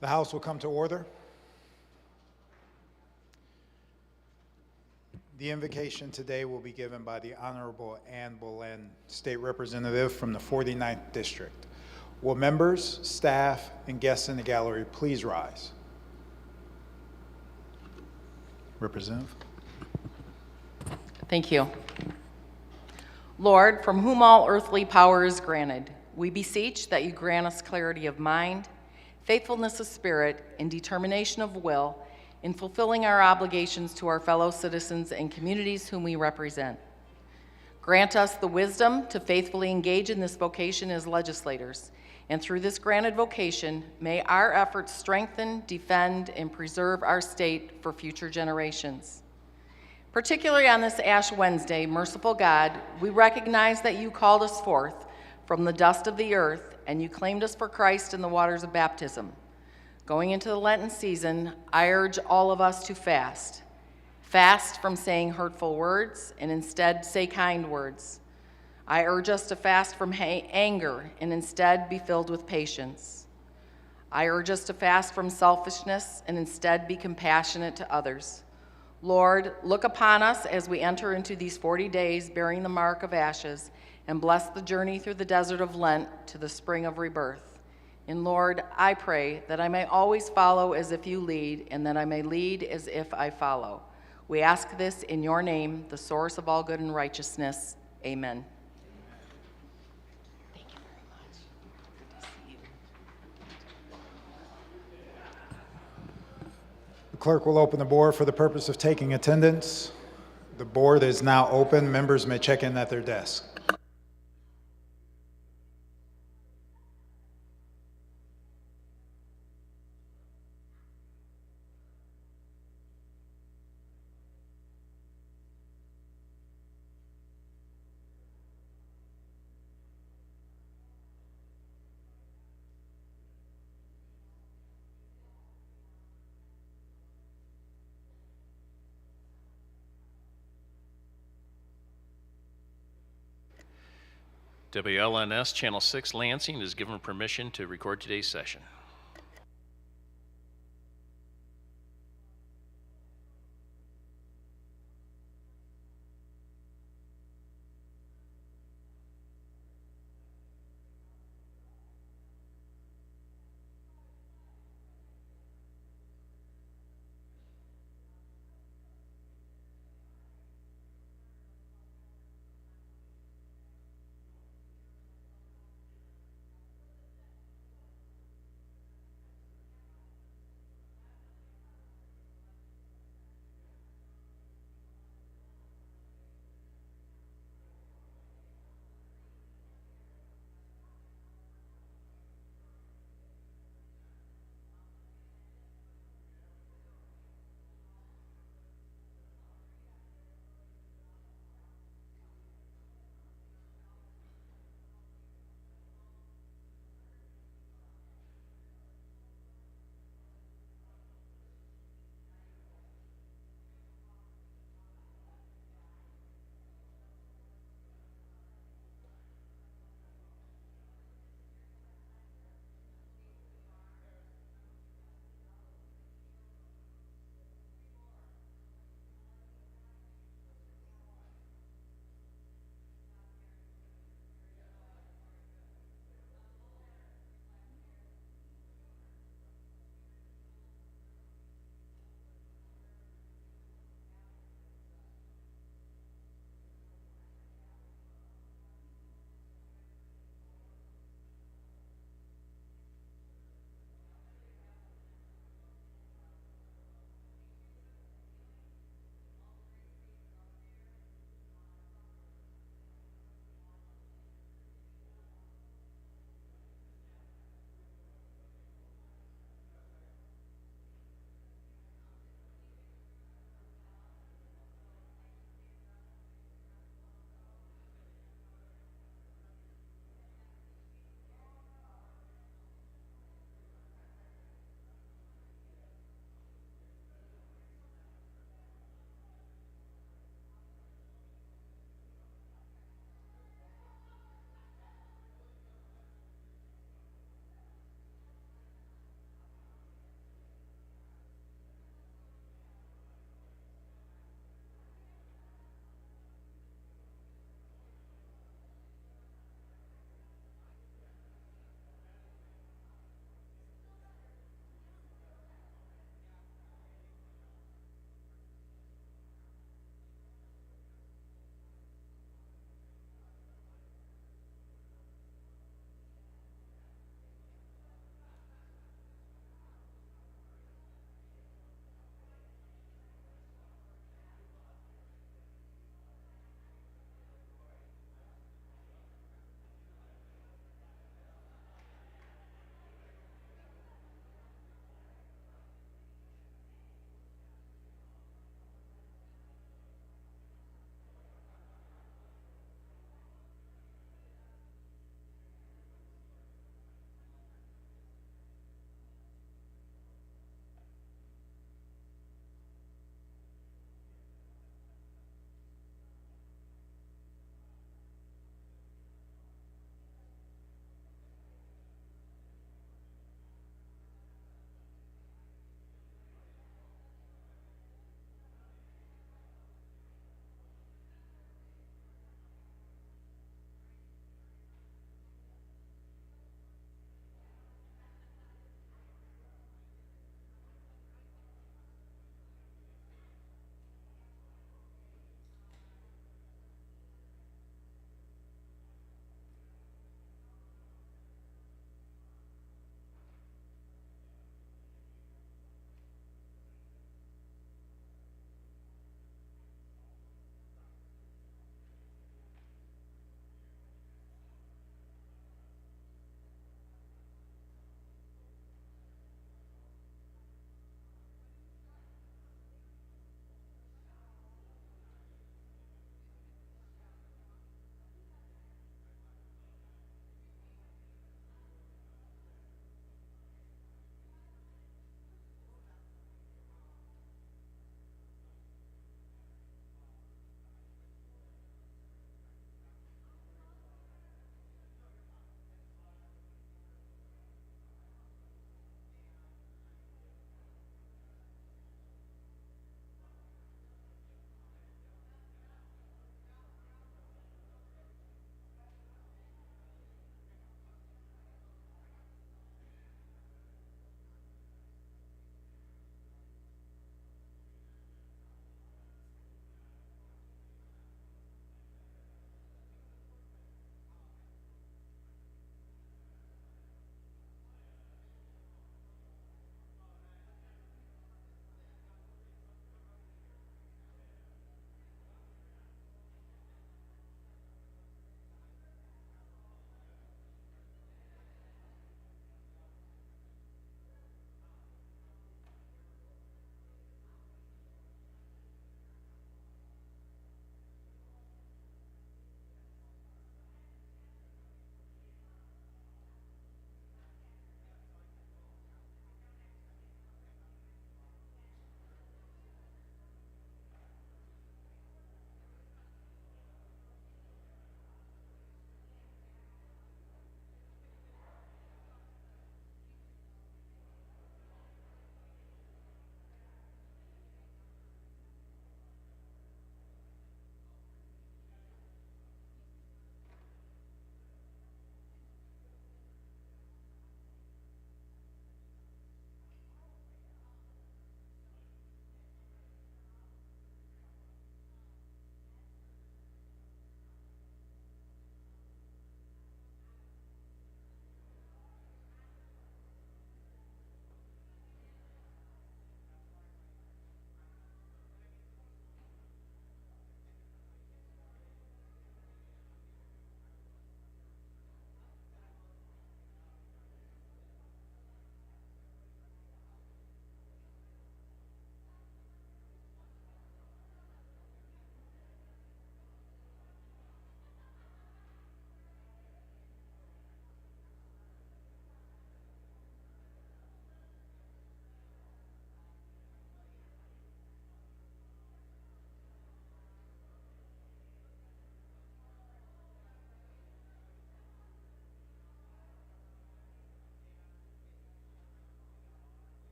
The House will come to order. The invocation today will be given by the Honorable Ann Boleyn, State Representative from the 49th District. Will members, staff, and guests in the gallery please rise? Representative. Thank you. Lord, from whom all earthly power is granted, we beseech that you grant us clarity of mind, faithfulness of spirit, and determination of will in fulfilling our obligations to our fellow citizens and communities whom we represent. Grant us the wisdom to faithfully engage in this vocation as legislators, and through this granted vocation, may our efforts strengthen, defend, and preserve our state for future generations. Particularly on this Ash Wednesday, merciful God, we recognize that you called us forth from the dust of the earth, and you claimed us for Christ in the waters of baptism. Going into the Lenten season, I urge all of us to fast. Fast from saying hurtful words and instead say kind words. I urge us to fast from anger and instead be filled with patience. I urge us to fast from selfishness and instead be compassionate to others. Lord, look upon us as we enter into these 40 days bearing the mark of ashes, and bless the journey through the desert of Lent to the spring of rebirth. And Lord, I pray that I may always follow as if you lead, and that I may lead as if I follow. We ask this in your name, the source of all good and righteousness. Amen. Thank you very much. Good to see you. The clerk will open the board for the purpose of taking attendance. The board is now open. Members may check in at their desk. WLNS Channel 6 Lansing is given permission to record today's session.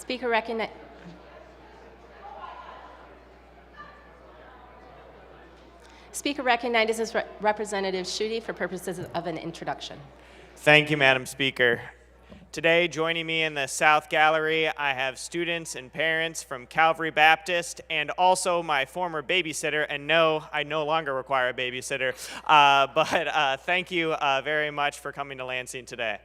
Speaker recogni- Speaker recognizes Representative Schuette for purposes of an introduction. Thank you, Madam Speaker. Today, joining me in the South Gallery, I have students and parents from Calvary Baptist and also my former babysitter. And no, I no longer require a babysitter, but thank you very much for coming to Lansing today.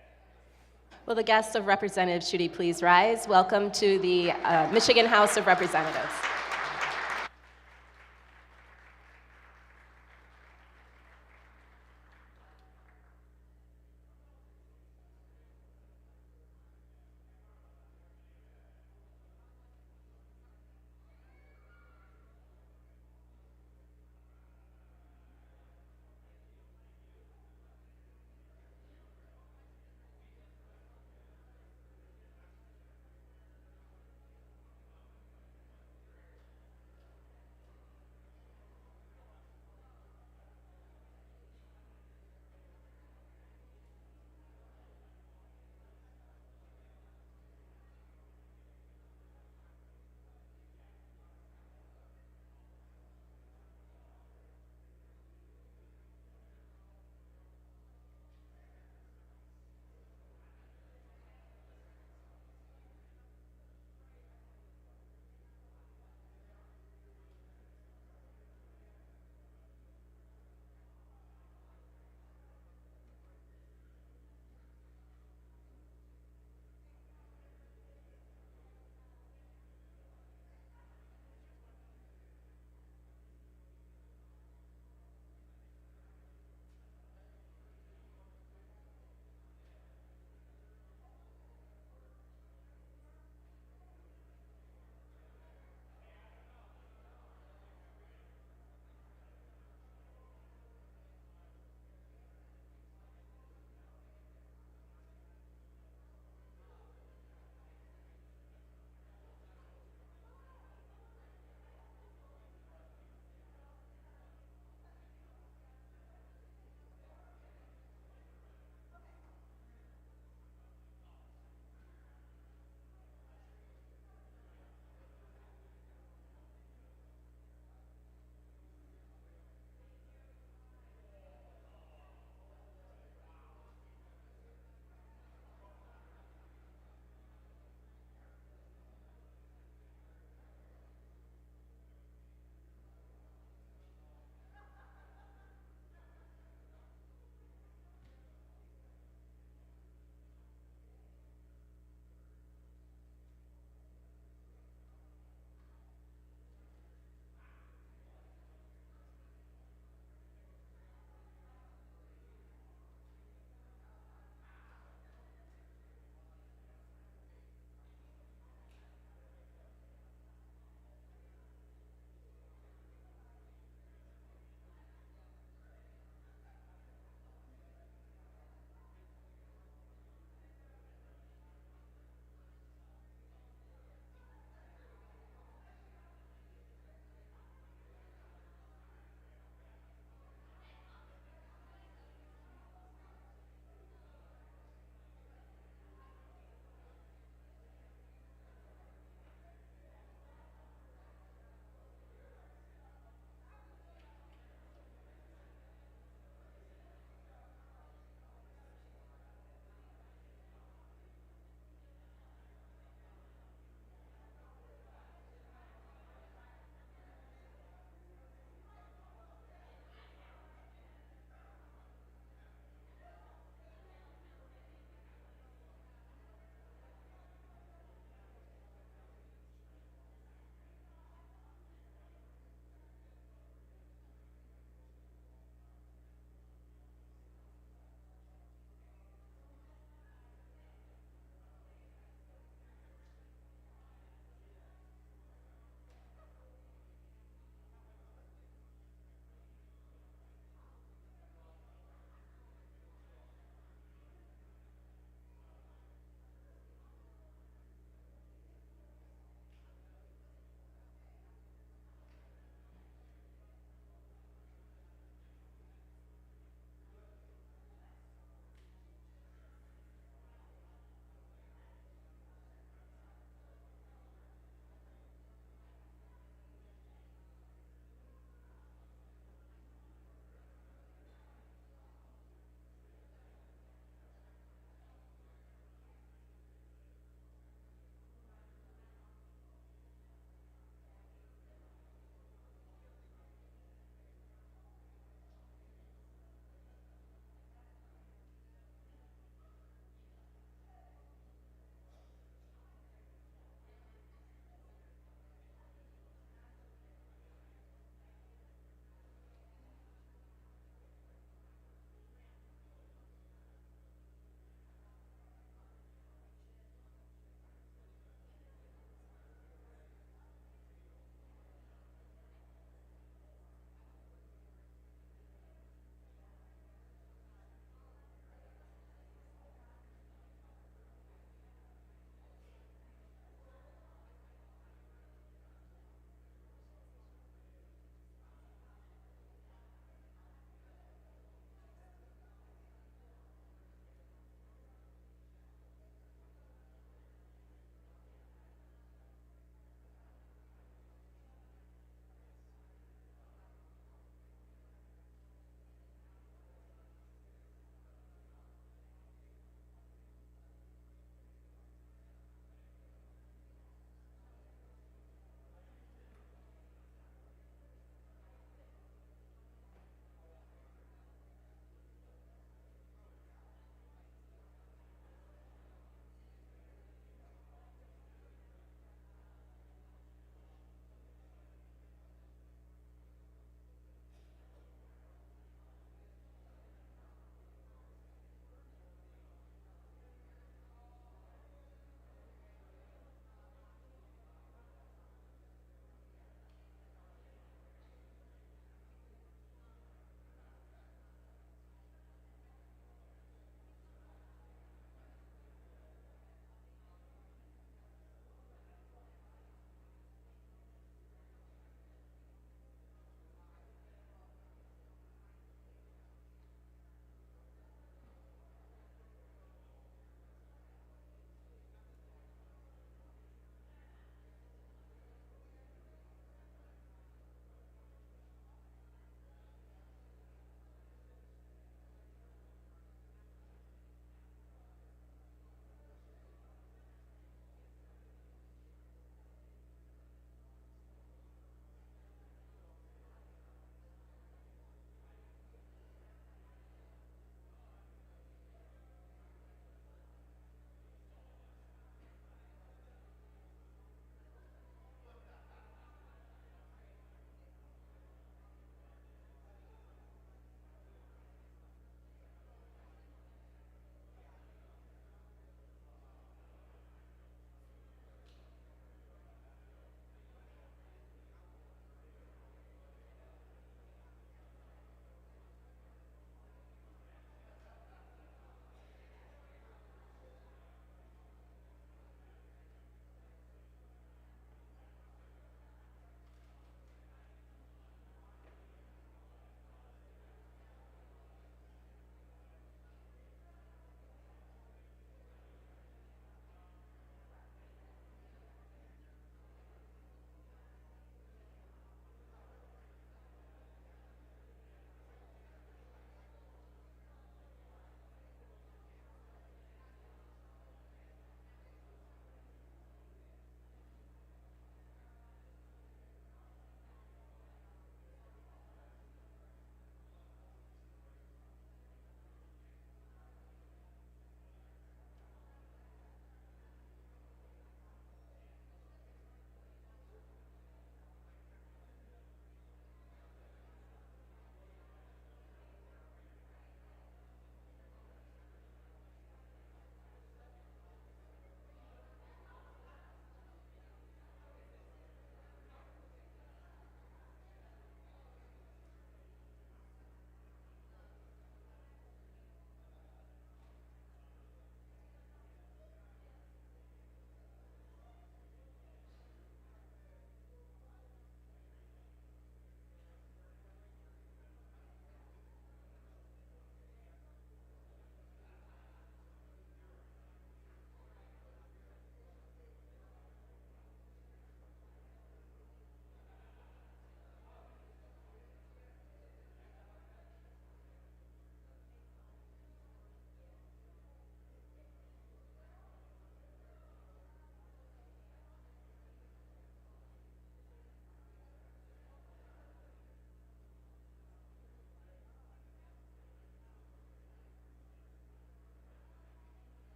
Will the guests of Representative Schuette please rise? Welcome to the Michigan House of Representatives.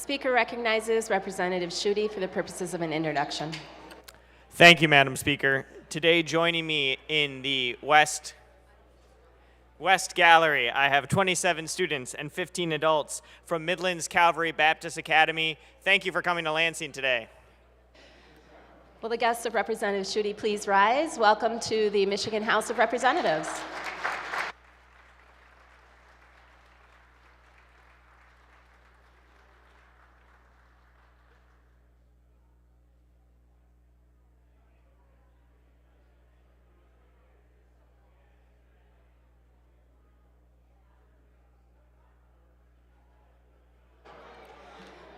Speaker recognizes Representative Schutte for the purposes of an introduction. Thank you, Madam Speaker. Today, joining me in the West Gallery, I have 27 students and 15 adults from Midlands Calvary Baptist Academy. Thank you for coming to Lansing today. Will the guests of Representative Schutte please rise? Welcome to the Michigan House of Representatives.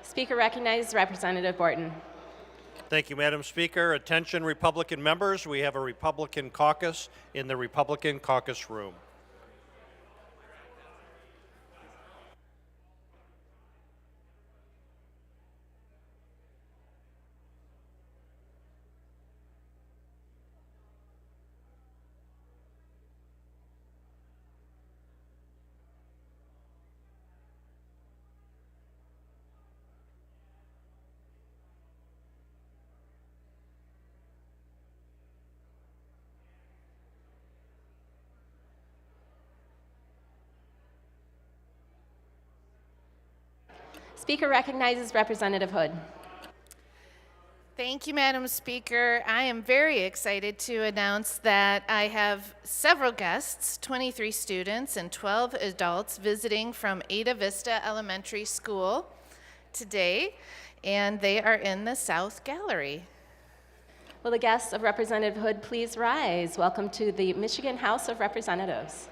Speaker recognizes Representative Borton. Thank you, Madam Speaker. Attention, Republican members. We have a Republican caucus in the Republican caucus room. Speaker recognizes Representative Hood. Thank you, Madam Speaker. I am very excited to announce that I have several guests, 23 students and 12 adults visiting from Ada Vista Elementary School today, and they are in the South Gallery. Will the guests of Representative Hood please rise? Welcome to the Michigan House of Representatives.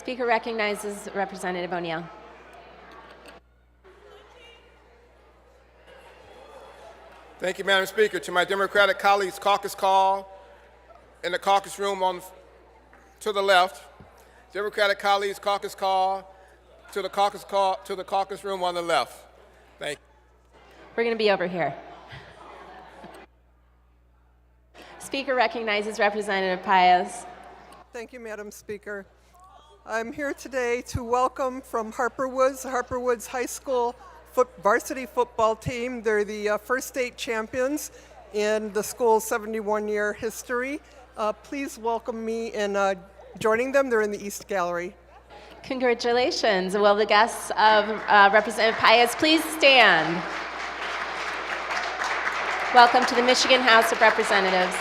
Speaker recognizes Representative O'Neill. Thank you, Madam Speaker. To my Democratic colleagues, caucus call in the caucus room to the left. Democratic colleagues, caucus call to the caucus room on the left. Thank you. We're going to be over here. Speaker recognizes Representative Paez. Thank you, Madam Speaker. I'm here today to welcome from Harper Woods High School varsity football team. They're the first state champions in the school's 71-year history. Please welcome me in joining them. They're in the East Gallery. Congratulations. Will the guests of Representative Paez please stand? Welcome to the Michigan House of Representatives.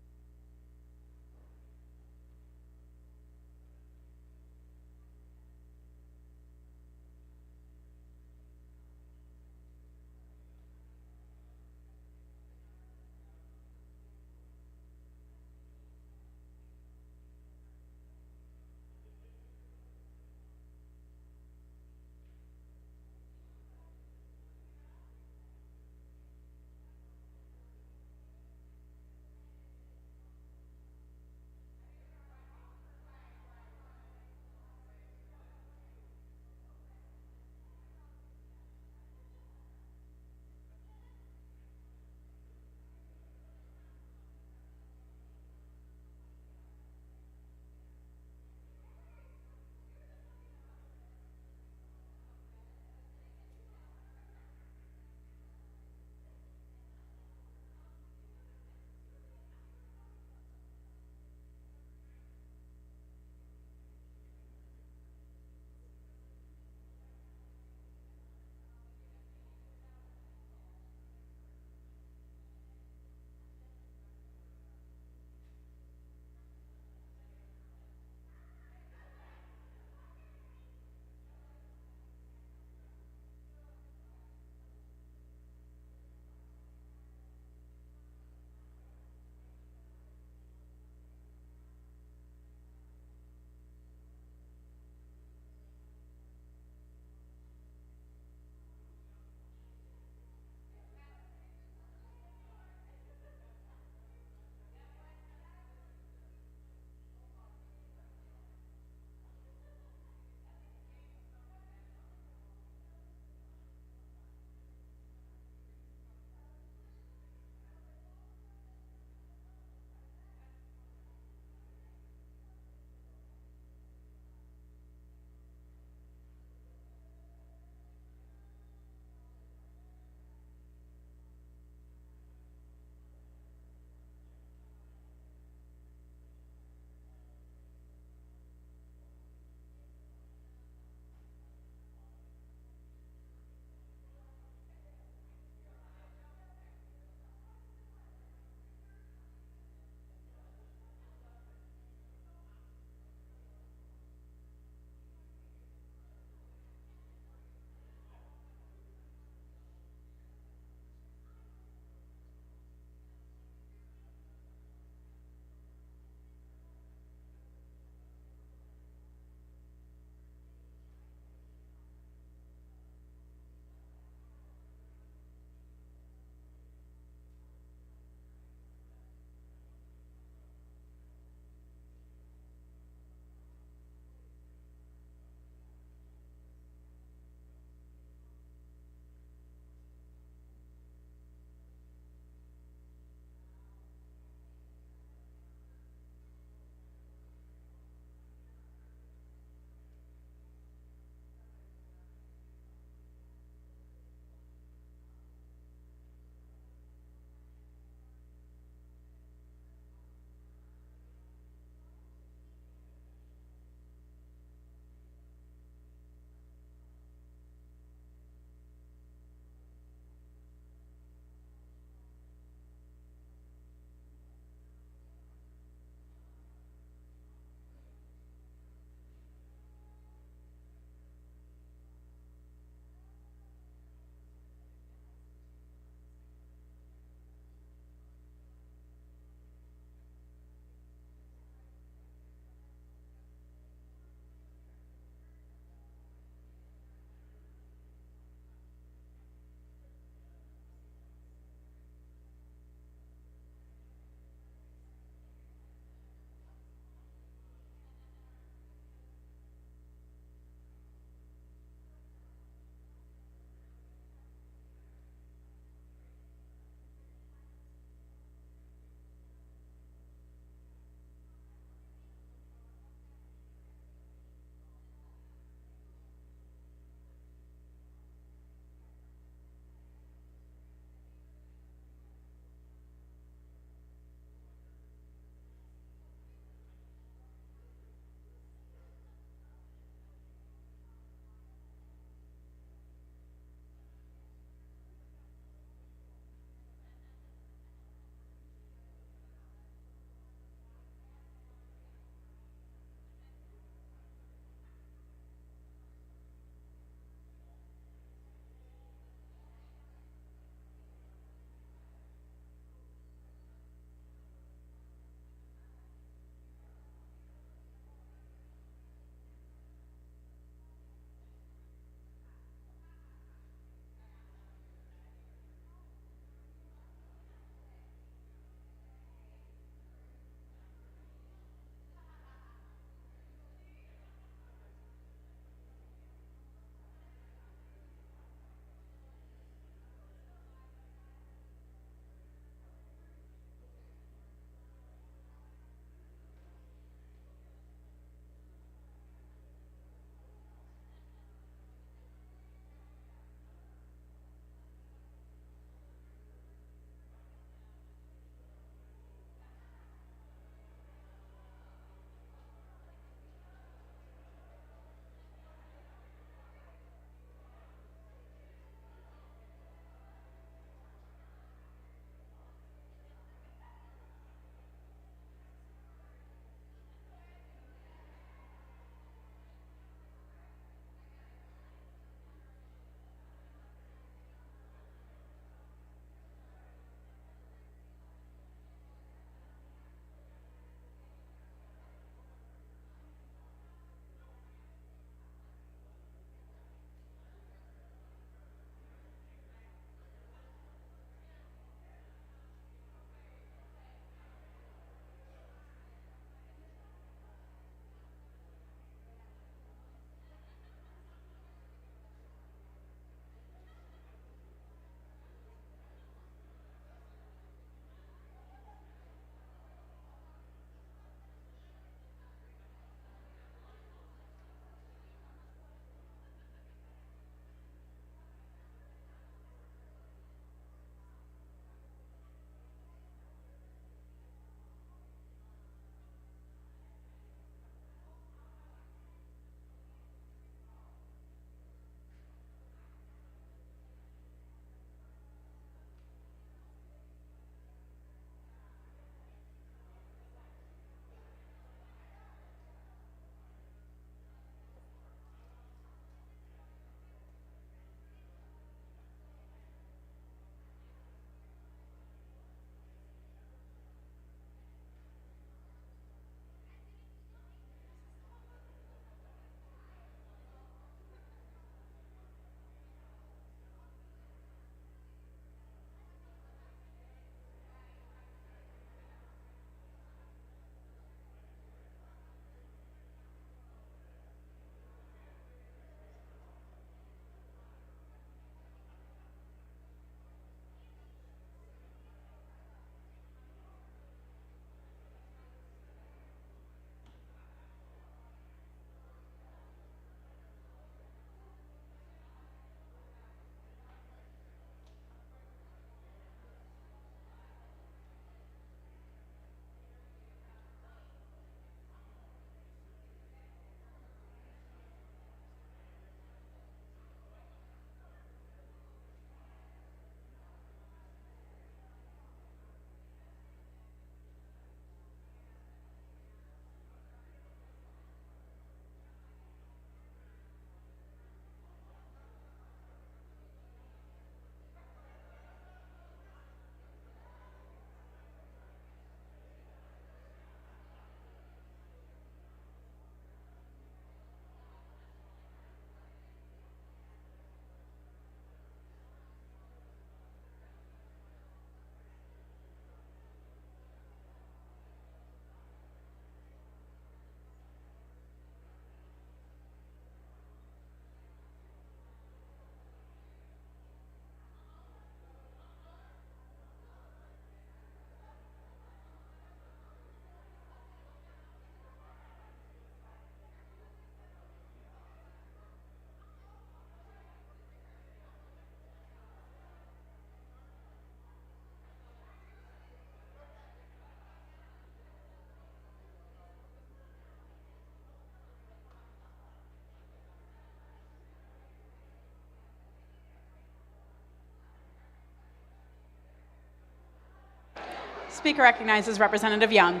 Speaker recognizes Representative Young.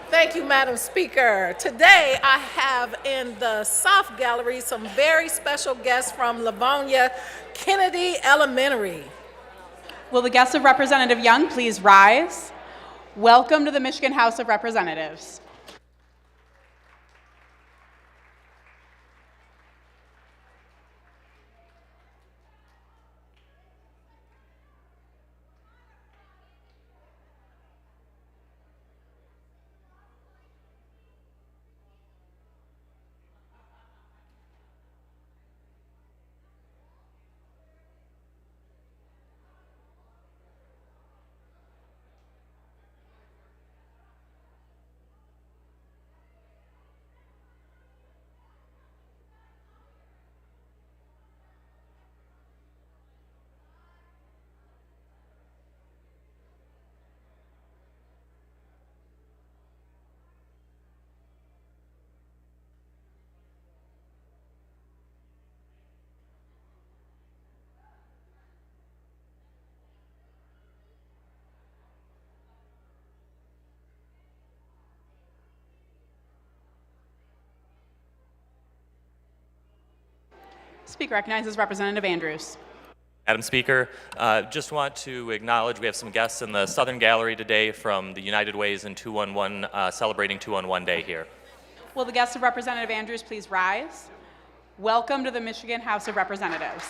Thank you, Madam Speaker. Today I have in the South Gallery some very special guests from Livonia Kennedy Elementary. Will the guests of Representative Young please rise? Welcome to the Michigan House of Representatives. Speaker recognizes Representative Andrews. Madam Speaker, just want to acknowledge we have some guests in the Southern Gallery today from the United Ways and 211 celebrating 211 Day here. Will the guests of Representative Andrews please rise? Welcome to the Michigan House of Representatives.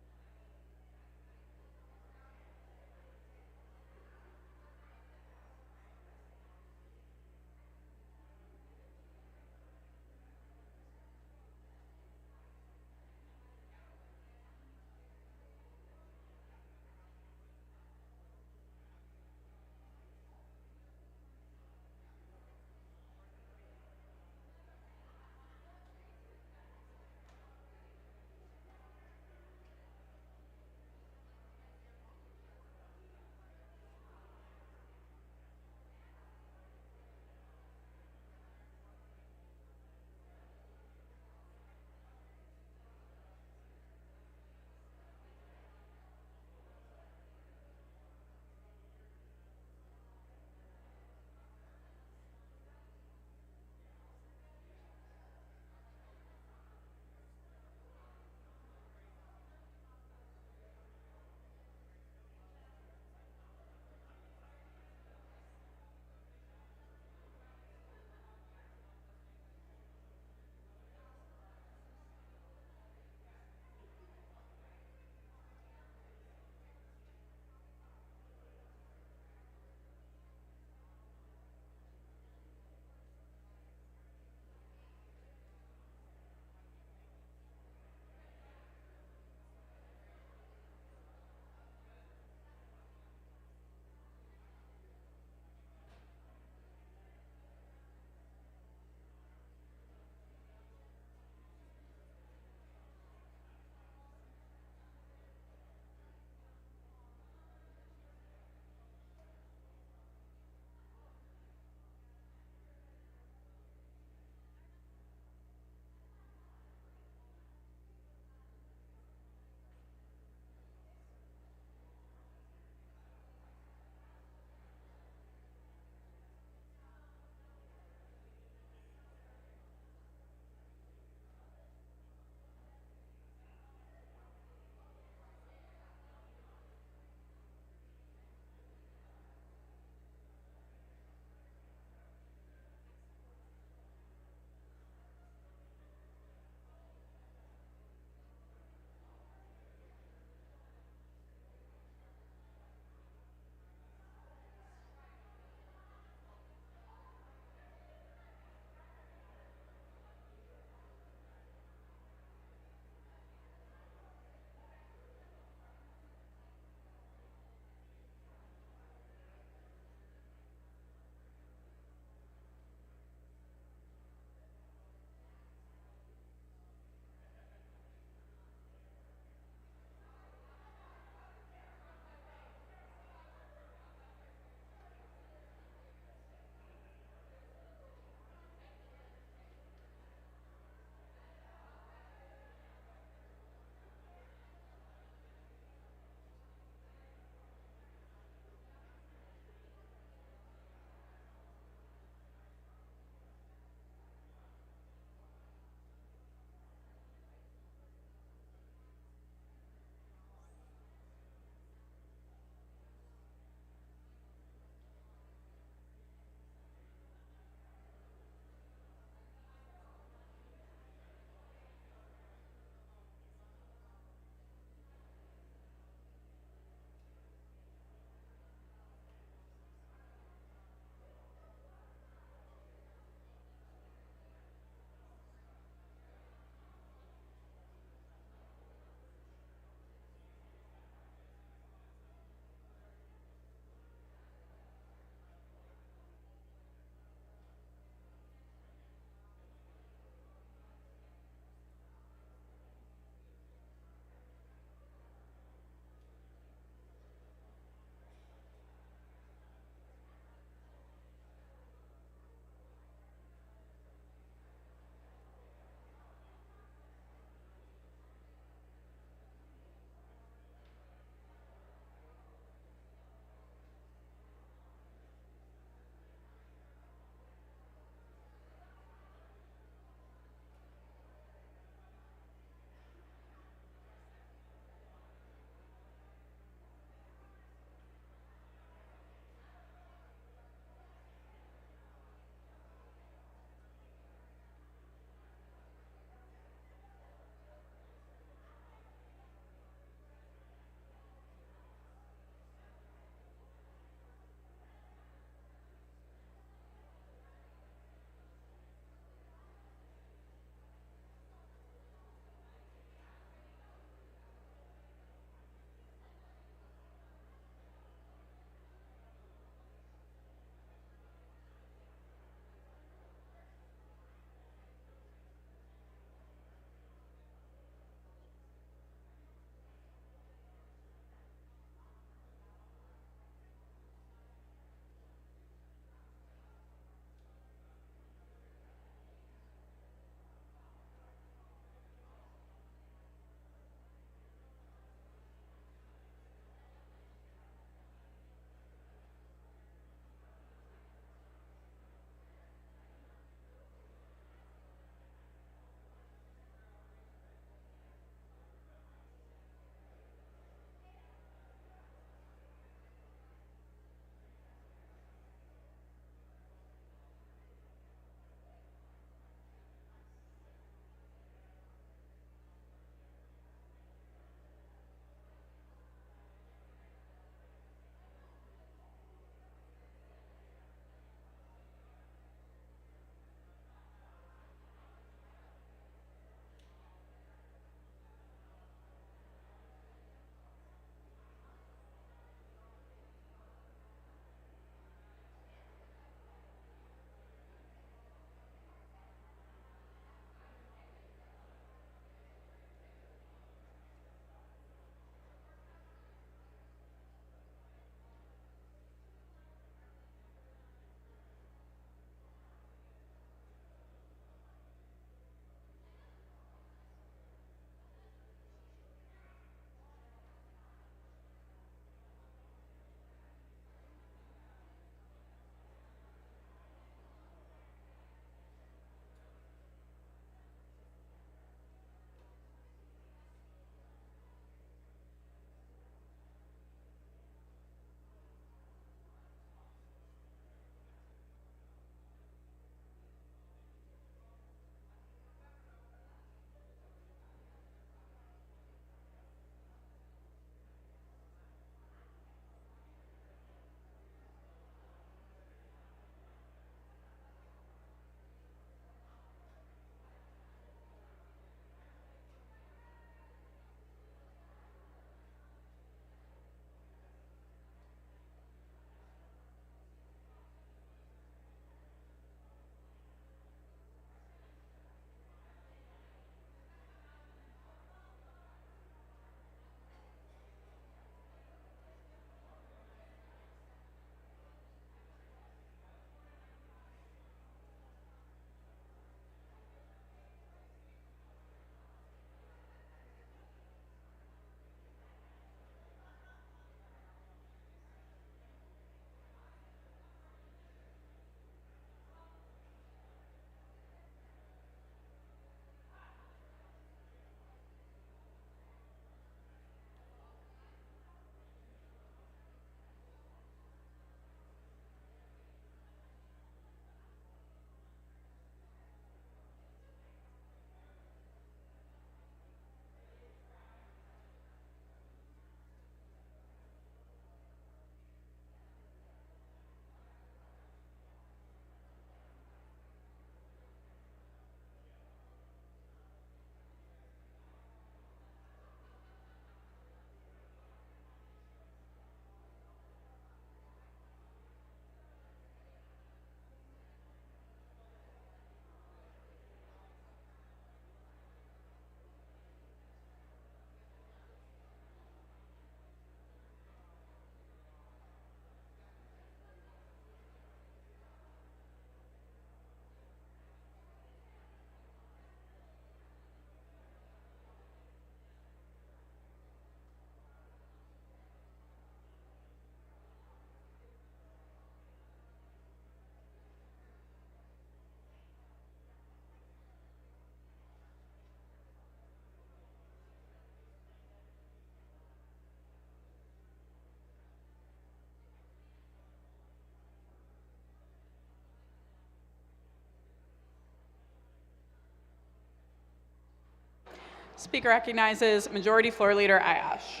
Speaker recognizes Majority Floor Leader Ayash.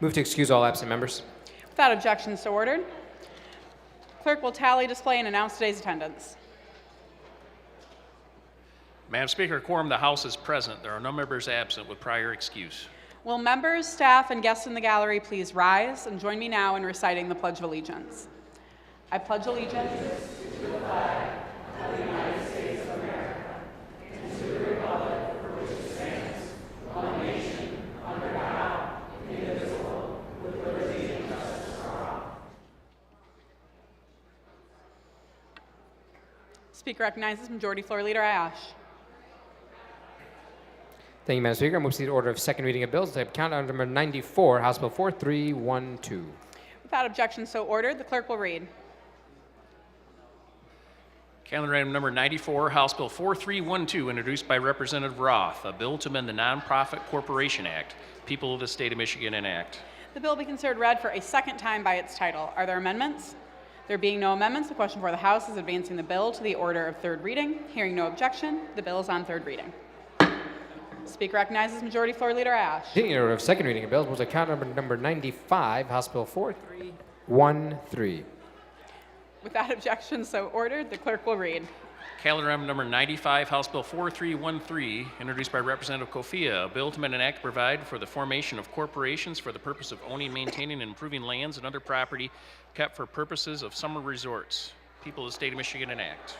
Move to excuse all absent members. Without objection, so ordered. Clerk will tally, display, and announce today's attendance. Madam Speaker, quorum of the House is present. There are no members absent with prior excuse. Will members, staff, and guests in the gallery please rise and join me now in reciting the Pledge of Allegiance. I pledge allegiance to the flag of the United States of America and to the republic for which it stands, one nation, under God, indivisible, with liberty and justice for all. Speaker recognizes Majority Floor Leader Ayash. Thank you, Madam Speaker. I move to the order of second reading of bills. Type count item number 94, House Bill 4312. Without objection, so ordered. The clerk will read. Calendar item number 94, House Bill 4312, introduced by Representative Roth, a bill to amend the Nonprofit Corporation Act, People of the State of Michigan enact. The bill be considered read for a second time by its title. Are there amendments? There being no amendments, the question before the House is advancing the bill to the order of third reading. Hearing no objection, the bill is on third reading. Speaker recognizes Majority Floor Leader Ayash. Taking order of second reading of bills, move to count item number 95, House Bill 4313. Without objection, so ordered. The clerk will read. Calendar item number 95, House Bill 4313, introduced by Representative Kofia, a bill to amend an act to provide for the formation of corporations for the purpose of owning, maintaining, and improving lands and other property kept for purposes of summer resorts. People of the State of Michigan enact.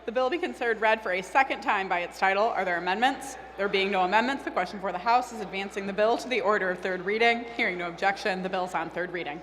The bill be considered read for a second time by its title. Are there amendments? There being no amendments, the question before the House is advancing the bill to the order of third reading. Hearing no objection, the bill is on third reading.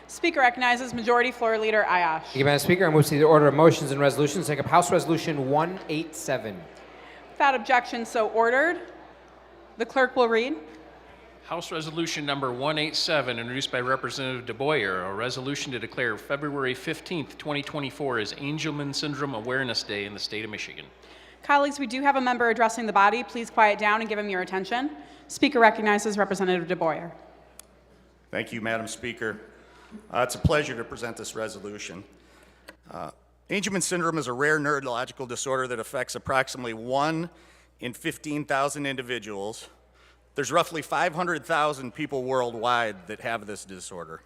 Speaker recognizes Majority Floor Leader Ayash. Thank you, Madam Speaker. I move to the order of motions and resolutions. Take up House Resolution 187. Without objection, so ordered. The clerk will read. House Resolution Number 187, introduced by Representative DeBoyer, a resolution to declare February 15th, 2024 as Angelman Syndrome Awareness Day in the state of Michigan. Colleagues, we do have a member addressing the body. Please quiet down and give him your attention. Speaker recognizes Representative DeBoyer. Thank you, Madam Speaker. It's a pleasure to present this resolution. Angelman syndrome is a rare neurological disorder that affects approximately 1 in 15,000 individuals. There's roughly 500,000 people worldwide that have this disorder.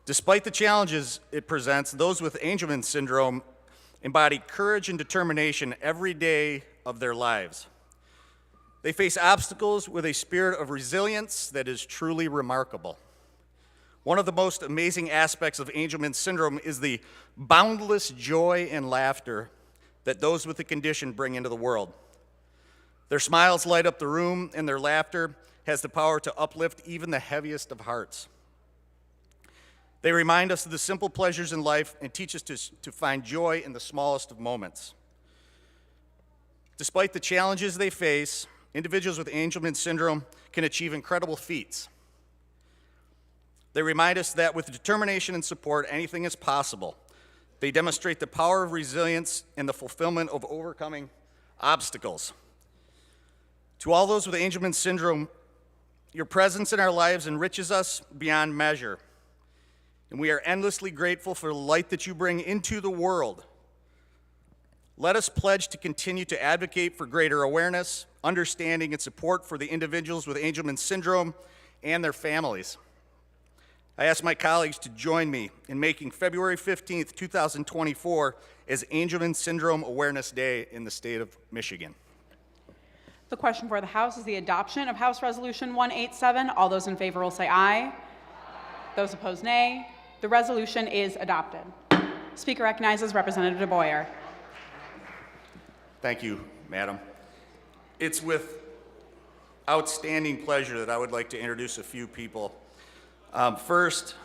Despite the challenges it presents, those with Angelman syndrome embody courage and determination every day of their lives. They face obstacles with a spirit of resilience that is truly remarkable. One of the most amazing aspects of Angelman syndrome is the boundless joy and laughter that those with the condition bring into the world. Their smiles light up the room, and their laughter has the power to uplift even the heaviest of hearts. They remind us of the simple pleasures in life and teach us to find joy in the smallest of moments. Despite the challenges they face, individuals with Angelman syndrome can achieve incredible feats. They remind us that with determination and support, anything is possible. They demonstrate the power of resilience and the fulfillment of overcoming obstacles. To all those with Angelman syndrome, your presence in our lives enriches us beyond measure, and we are endlessly grateful for the light that you bring into the world. Let us pledge to continue to advocate for greater awareness, understanding, and support for the individuals with Angelman syndrome and their families. I ask my colleagues to join me in making February 15th, 2024 as Angelman Syndrome Awareness Day in the state of Michigan. The question for the House is the adoption of House Resolution 187. All those in favor will say aye. Those opposed, nay. The resolution is adopted. Speaker recognizes Representative DeBoyer. Thank you, Madam. It's with outstanding pleasure that I would like to introduce a few people. First,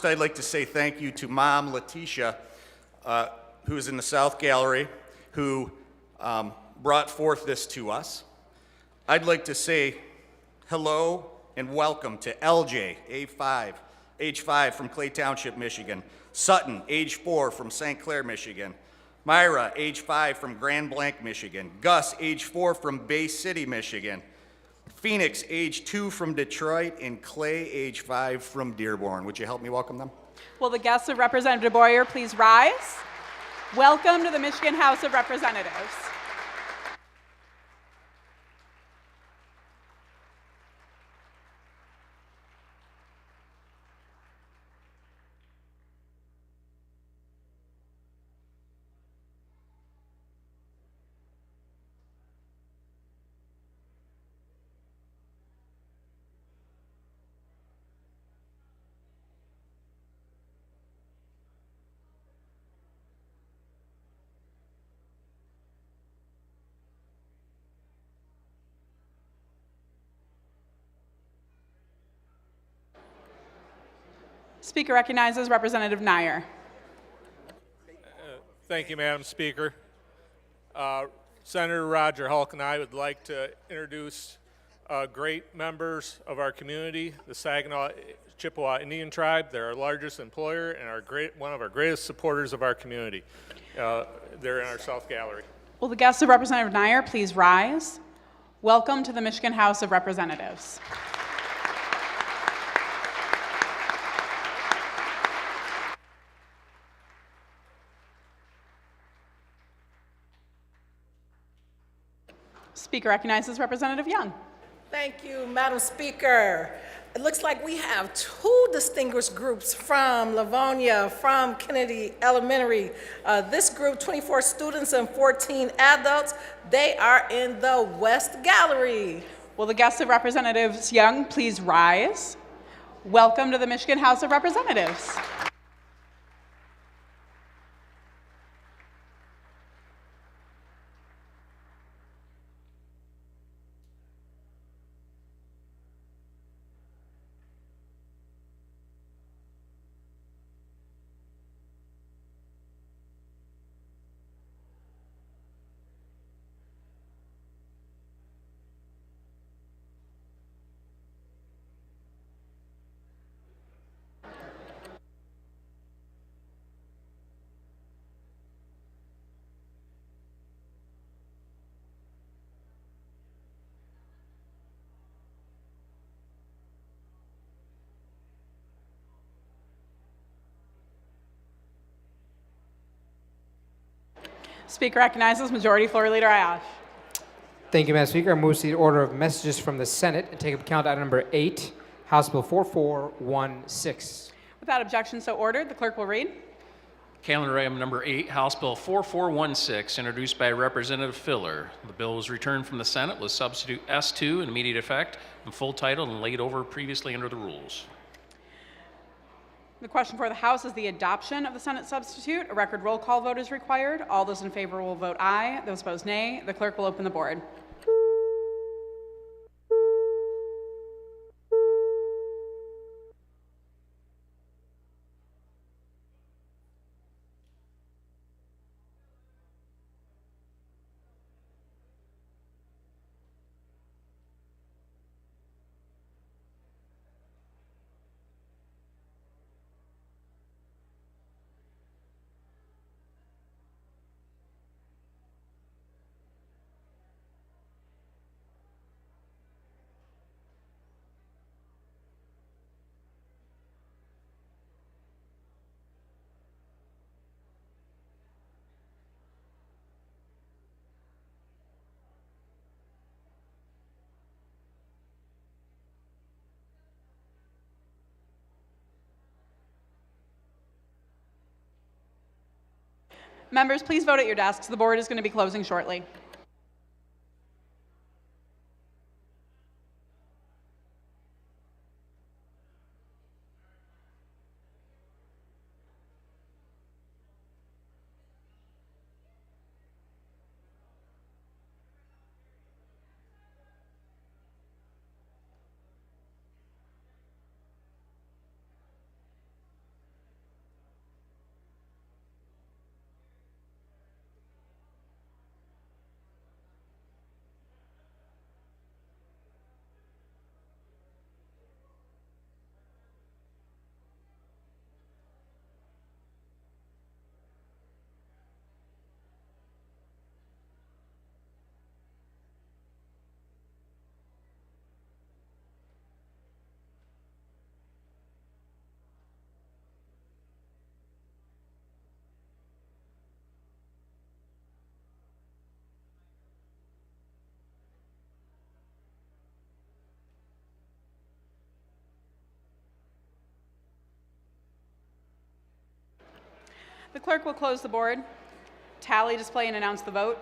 I'd like to say thank you to Mom Letitia, who is in the South Gallery, who brought forth this to us. I'd like to say hello and welcome to LJ, age 5 from Clay Township, Michigan. Sutton, age 4 from St. Clair, Michigan. Myra, age 5 from Grand Blanc, Michigan. Gus, age 4 from Bay City, Michigan. Phoenix, age 2 from Detroit, and Clay, age 5 from Dearborn. Would you help me welcome them? Will the guests of Representative DeBoyer please rise? Welcome to the Michigan House of Representatives. Speaker recognizes Representative Nyer. Thank you, Madam Speaker. Senator Roger Hulk and I would like to introduce great members of our community, the Saginaw Chippewa Indian Tribe. They're our largest employer and one of our greatest supporters of our community. They're in our South Gallery. Will the guests of Representative Nyer please rise? Welcome to the Michigan House of Representatives. Speaker recognizes Representative Young. Thank you, Madam Speaker. It looks like we have two distinguished groups from Livonia, from Kennedy Elementary. This group, 24 students and 14 adults, they are in the West Gallery. Will the guests of Representatives Young please rise? Welcome to the Michigan House of Representatives. Speaker recognizes Majority Floor Leader Ayash. Thank you, Madam Speaker. I move to the order of messages from the Senate and take up count item number 8, House Bill 4416. Without objection, so ordered. The clerk will read. Calendar item number 8, House Bill 4416, introduced by Representative Filler. The bill was returned from the Senate with substitute S2 in immediate effect and full title and laid over previously under the rules. The question for the House is the adoption of the Senate substitute. A record roll call vote is required. All those in favor will vote aye. Those opposed, nay. The clerk will open the board. Members, please vote at your desks. The board is going to be closing shortly. The clerk will close the board, tally, display, and announce the vote.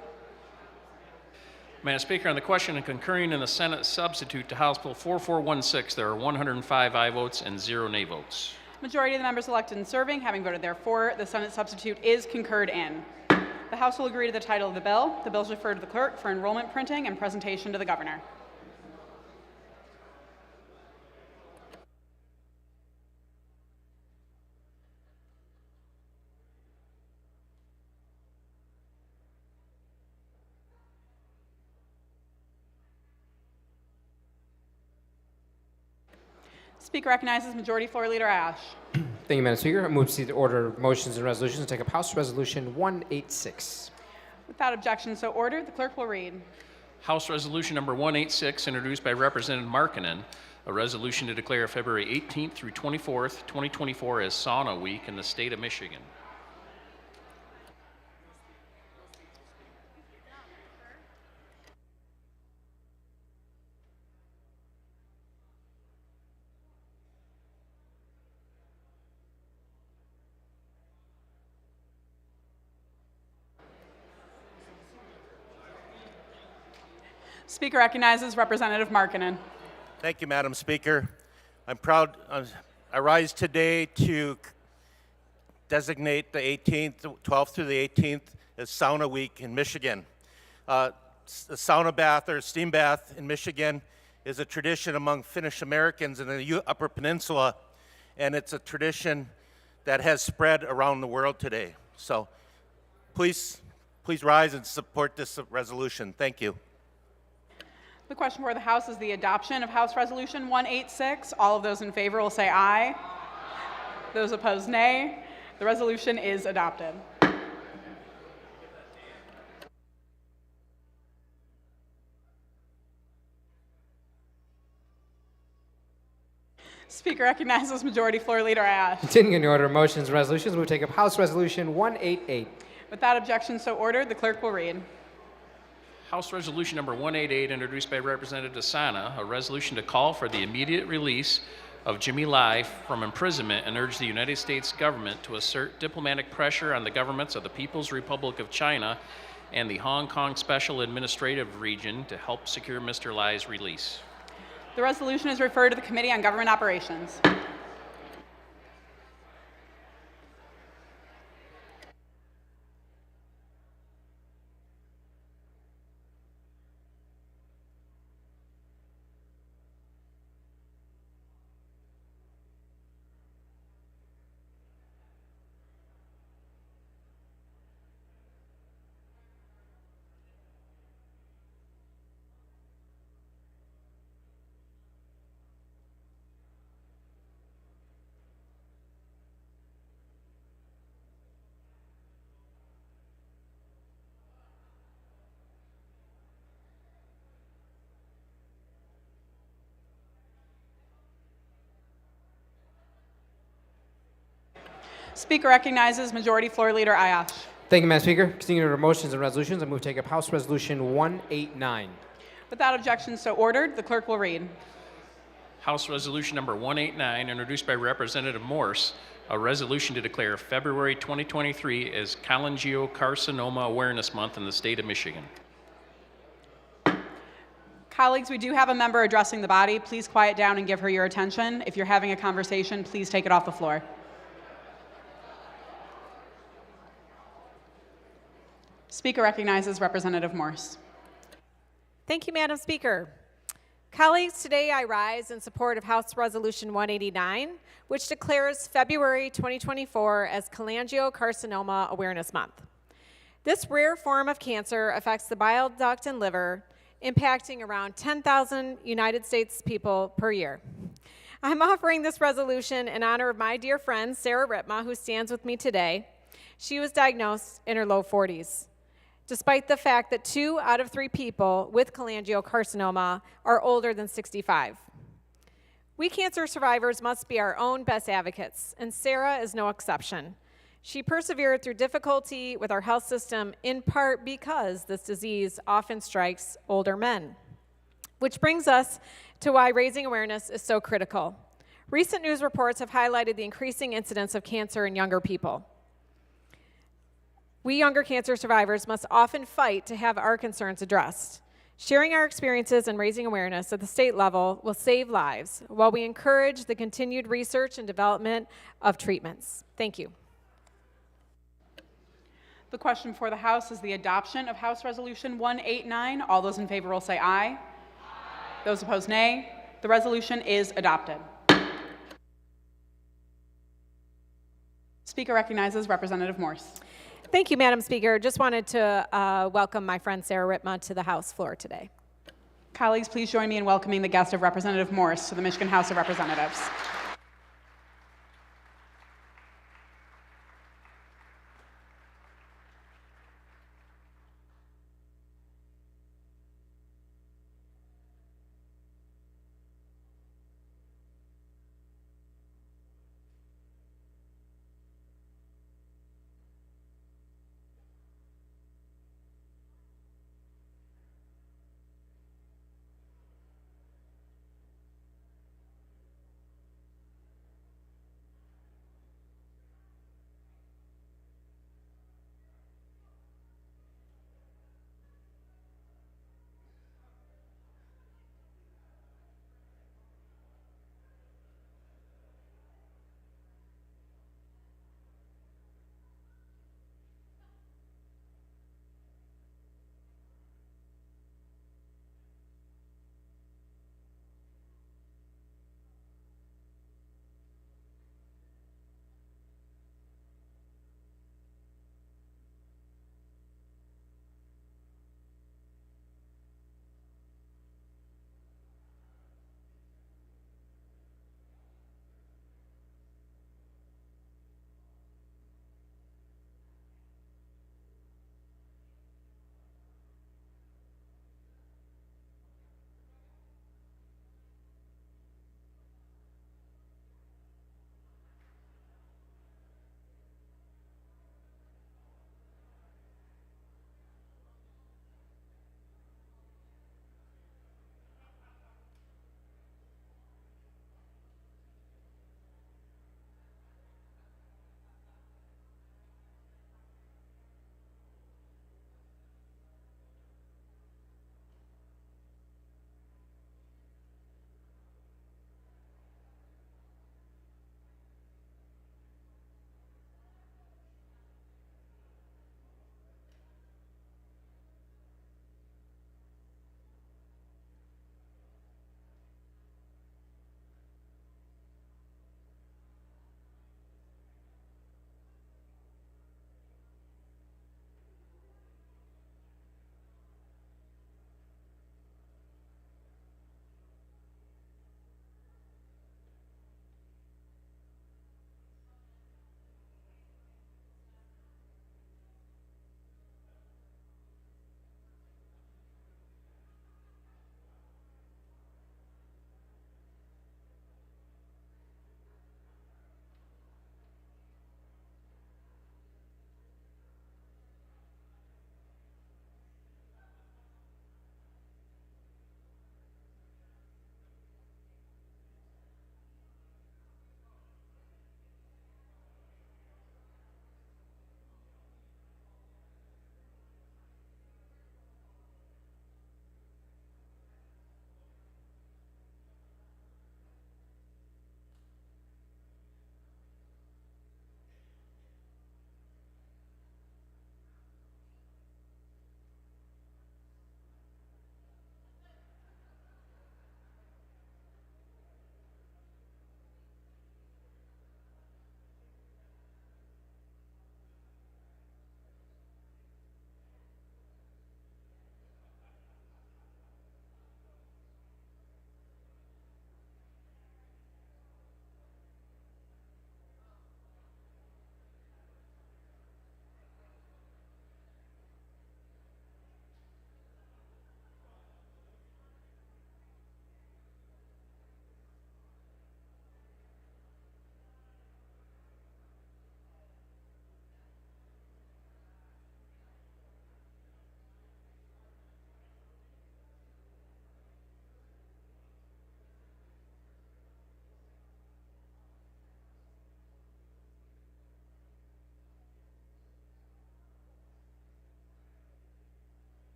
Madam Speaker, on the question and concurring in the Senate substitute to House Bill 4416, there are 105 aye votes and 0 nay votes. Majority of the members elected and serving, having voted therefore, the Senate substitute is concurred in. The House will agree to the title of the bill. The bill is referred to the clerk for enrollment printing and presentation to the governor. Speaker recognizes Majority Floor Leader Ayash. Thank you, Madam Speaker. I move to see the order of motions and resolutions and take up House Resolution 186. Without objection, so ordered. The clerk will read. House Resolution number 186, introduced by Representative Markinen, a resolution to declare February 18th through 24th, 2024 as Sauna Week in the state of Michigan. Speaker recognizes Representative Markinen. Thank you, Madam Speaker. I'm proud. I rise today to designate the 18th, 12th through the 18th as Sauna Week in Michigan. The sauna bath or steam bath in Michigan is a tradition among Finnish Americans in the Upper Peninsula, and it's a tradition that has spread around the world today. So please rise and support this resolution. Thank you. The question for the House is the adoption of House Resolution 186. All of those in favor will say aye. Those opposed, nay. The resolution is adopted. Speaker recognizes Majority Floor Leader Ayash. Continuing in the order of motions and resolutions, we'll take up House Resolution 188. Without objection, so ordered. The clerk will read. House Resolution Number 188, introduced by Representative Desana, a resolution to call for the immediate release of Jimmy Lai from imprisonment and urge the United States government to assert diplomatic pressure on the governments of the People's Republic of China and the Hong Kong Special Administrative Region to help secure Mr. Lai's release. The resolution is referred to the Committee on Government Operations. Speaker recognizes Majority Floor Leader Ayash. Thank you, Madam Speaker. Continuing with our motions and resolutions, I move to take up House Resolution 189. Without objection, so ordered. The clerk will read. House Resolution Number 189, introduced by Representative Morse, a resolution to declare February 2023 as Cholangiocarcinoma Awareness Month in the state of Michigan. Colleagues, we do have a member addressing the body. Please quiet down and give her your attention. If you're having a conversation, please take it off the floor. Speaker recognizes Representative Morse. Thank you, Madam Speaker. Colleagues, today I rise in support of House Resolution 189, which declares February 2024 as Cholangiocarcinoma Awareness Month. This rare form of cancer affects the bile duct and liver, impacting around 10,000 United States people per year. I'm offering this resolution in honor of my dear friend, Sarah Ritma, who stands with me today. She was diagnosed in her low 40s. Despite the fact that 2 out of 3 people with cholangiocarcinoma are older than 65. We cancer survivors must be our own best advocates, and Sarah is no exception. She persevered through difficulty with our health system in part because this disease often strikes older men. Which brings us to why raising awareness is so critical. Recent news reports have highlighted the increasing incidence of cancer in younger people. We younger cancer survivors must often fight to have our concerns addressed. Sharing our experiences and raising awareness at the state level will save lives while we encourage the continued research and development of treatments. Thank you. The question for the House is the adoption of House Resolution 189. All those in favor will say aye. Aye. Those opposed, nay. The resolution is adopted. Speaker recognizes Representative Morse. Thank you, Madam Speaker. Just wanted to welcome my friend Sarah Ritma to the House floor today. Colleagues, please join me in welcoming the guest of Representative Morse to the Michigan House of Representatives.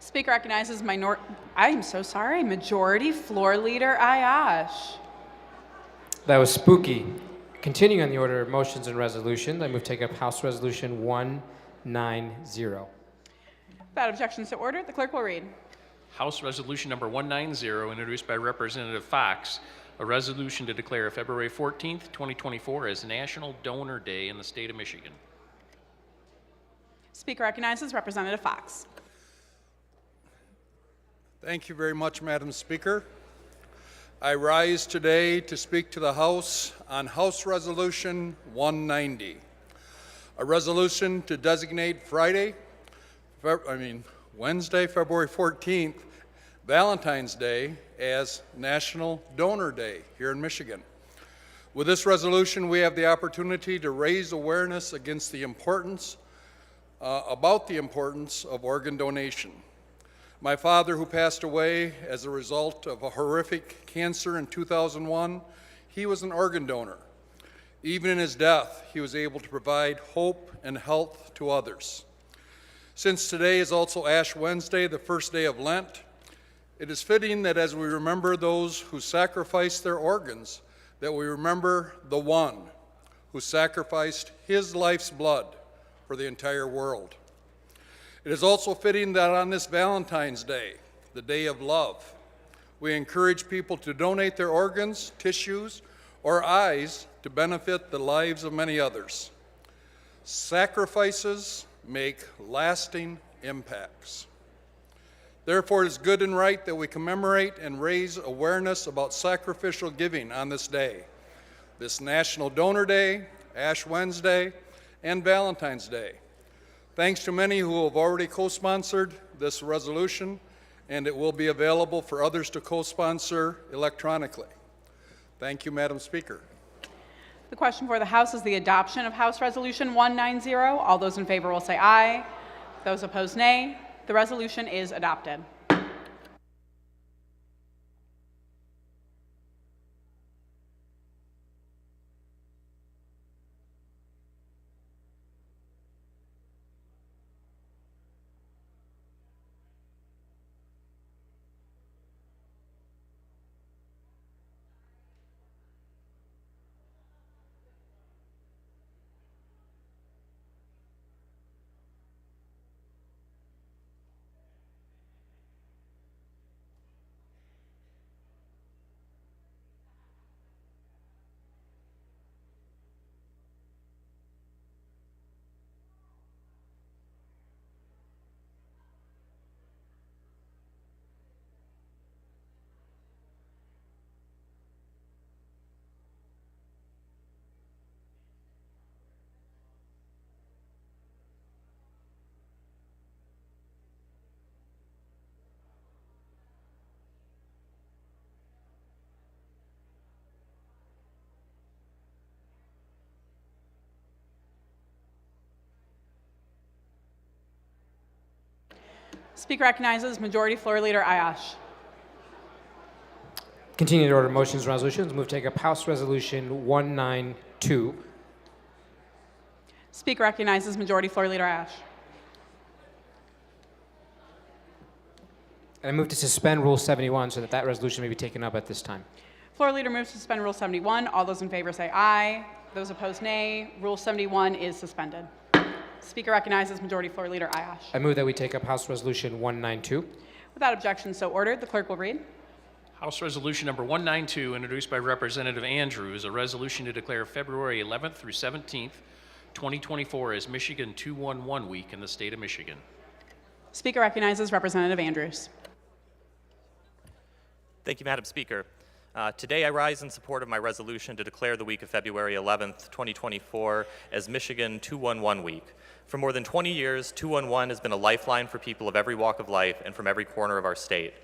Speaker recognizes Majority Floor Leader Ayash. That was spooky. Continuing on the order of motions and resolutions, I move to take up House Resolution 190. Without objections to order, the clerk will read. House Resolution Number 190, introduced by Representative Fox, a resolution to declare February 14th, 2024 as National Donor Day in the state of Michigan. Speaker recognizes Representative Fox. Thank you very much, Madam Speaker. I rise today to speak to the House on House Resolution 190, a resolution to designate Wednesday, February 14th, Valentine's Day, as National Donor Day here in Michigan. With this resolution, we have the opportunity to raise awareness against the importance, about the importance of organ donation. My father, who passed away as a result of a horrific cancer in 2001, he was an organ donor. Even in his death, he was able to provide hope and health to others. Since today is also Ash Wednesday, the first day of Lent, it is fitting that as we remember those who sacrificed their organs, that we remember the one who sacrificed his life's blood for the entire world. It is also fitting that on this Valentine's Day, the day of love, we encourage people to donate their organs, tissues, or eyes to benefit the lives of many others. Sacrifices make lasting impacts. Therefore, it is good and right that we commemorate and raise awareness about sacrificial giving on this day, this National Donor Day, Ash Wednesday, and Valentine's Day. Thanks to many who have already co-sponsored this resolution, and it will be available for others to co-sponsor electronically. Thank you, Madam Speaker. The question for the House is the adoption of House Resolution 190. All those in favor will say aye. Those opposed, nay. The resolution is adopted. Speaker recognizes Majority Floor Leader Ayash. Continuing the order of motions and resolutions, move to take up House Resolution 192. Speaker recognizes Majority Floor Leader Ayash. And I move to suspend Rule 71 so that that resolution may be taken up at this time. Floor Leader moves to suspend Rule 71. All those in favor say aye. Those opposed, nay. Rule 71 is suspended. Speaker recognizes Majority Floor Leader Ayash. I move that we take up House Resolution 192. Without objection, so ordered. The clerk will read. House Resolution Number 192, introduced by Representative Andrews, a resolution to declare February 11th through 17th, 2024 as Michigan 211 Week in the state of Michigan. Speaker recognizes Representative Andrews. Thank you, Madam Speaker. Today I rise in support of my resolution to declare the week of February 11th, 2024 as Michigan 211 Week. For more than 20 years, 211 has been a lifeline for people of every walk of life and from every corner of our state.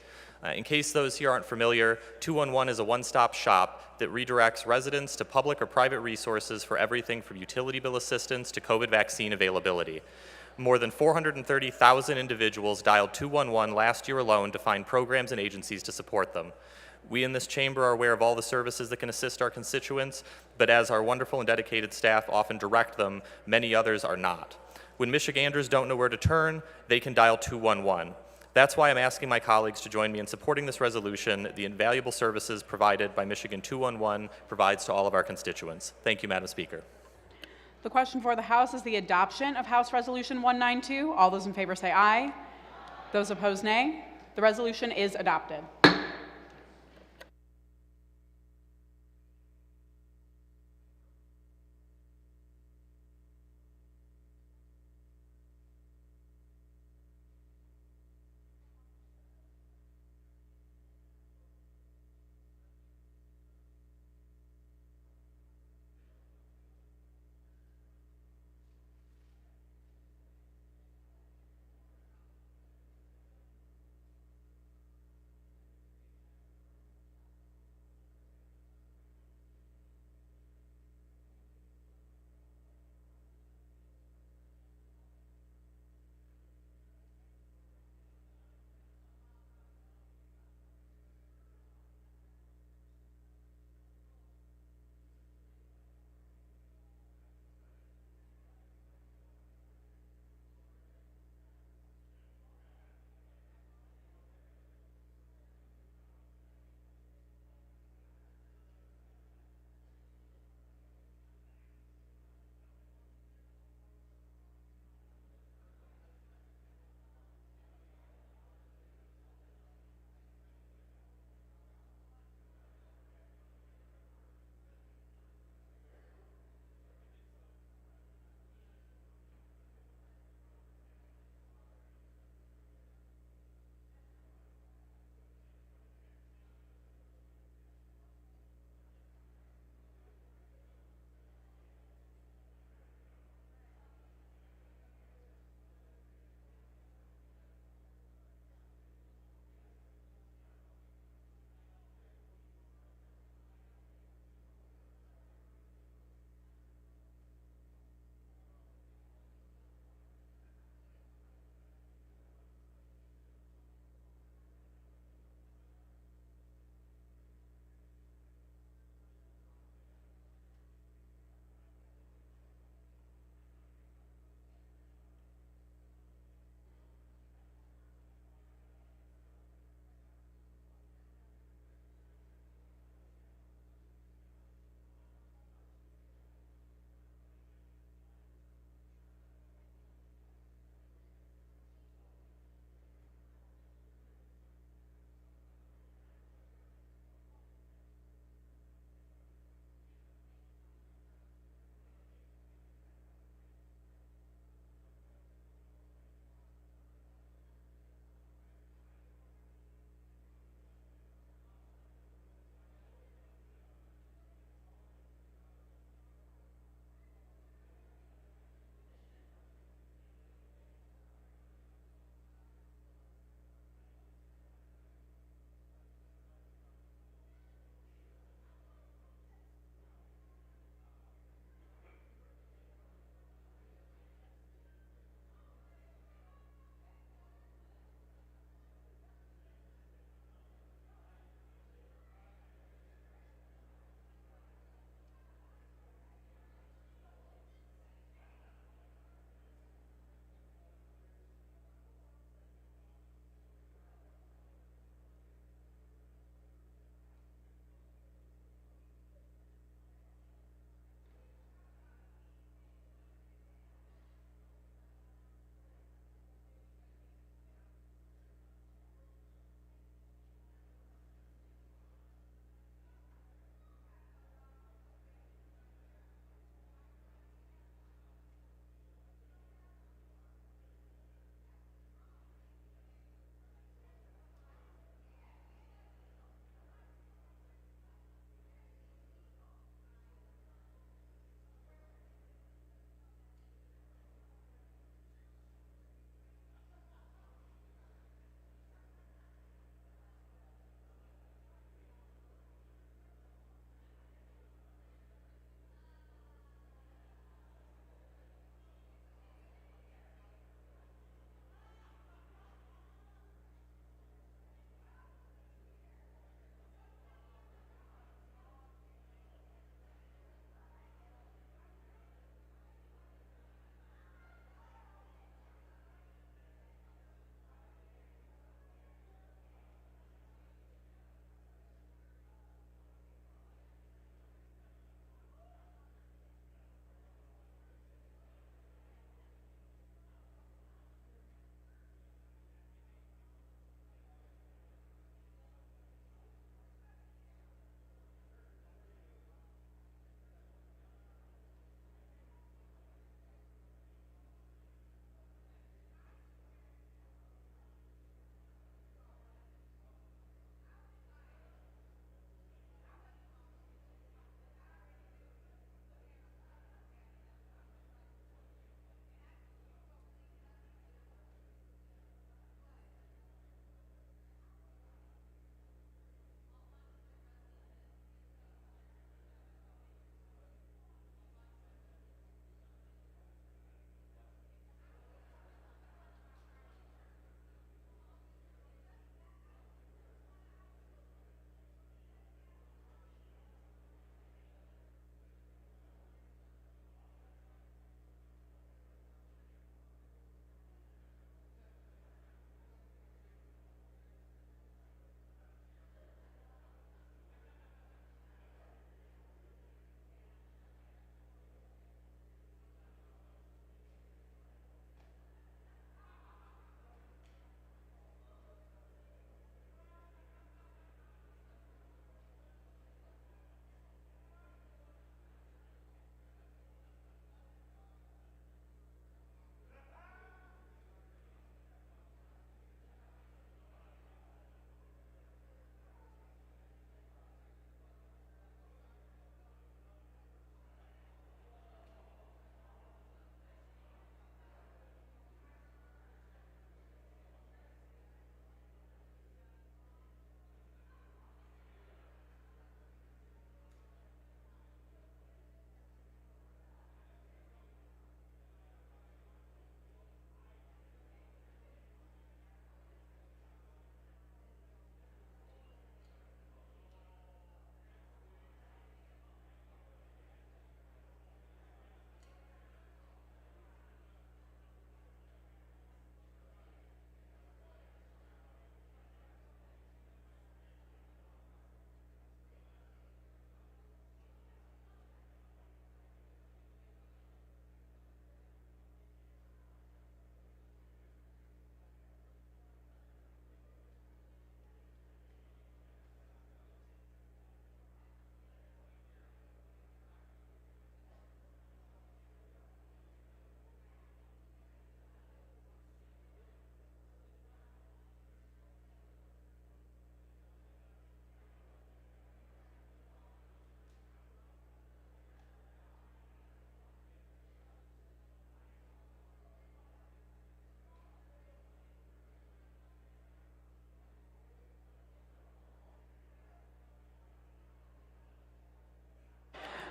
In case those here aren't familiar, 211 is a one-stop shop that redirects residents to public or private resources for everything from utility bill assistance to COVID vaccine availability. More than 430,000 individuals dialed 211 last year alone to find programs and agencies to support them. We in this chamber are aware of all the services that can assist our constituents, but as our wonderful and dedicated staff often direct them, many others are not. When Michiganders don't know where to turn, they can dial 211. That's why I'm asking my colleagues to join me in supporting this resolution, the invaluable services provided by Michigan 211 provides to all of our constituents. Thank you, Madam Speaker. The question for the House is the adoption of House Resolution 192. All those in favor say aye. Those opposed, nay. The resolution is adopted.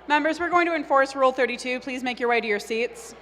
Members, we're going to enforce Rule 32. Please make your way to your seats.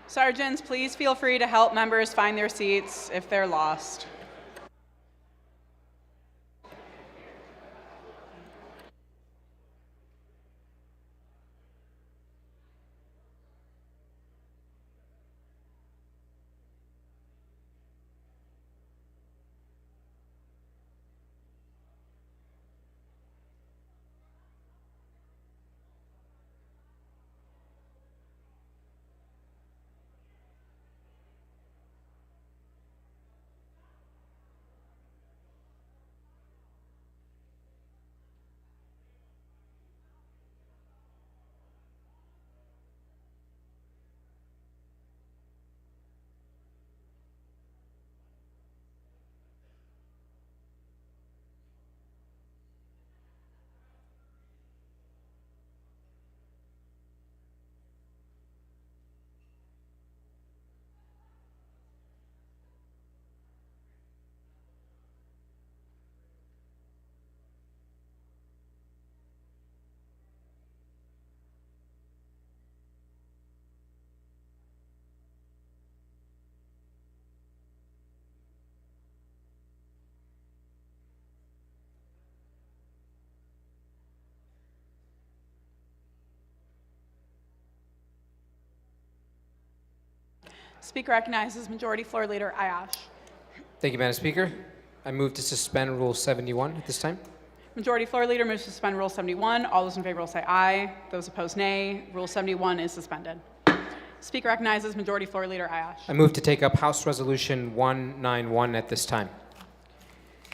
Sergeants, please feel free to help members find their seats if they're lost. Speaker recognizes Majority Floor Leader Ayash. Thank you, Madam Speaker. I move to suspend Rule 71 at this time. Majority Floor Leader moves to suspend Rule 71. All those in favor will say aye. Those opposed, nay. Rule 71 is suspended. Speaker recognizes Majority Floor Leader Ayash. I move to take up House Resolution 191 at this time.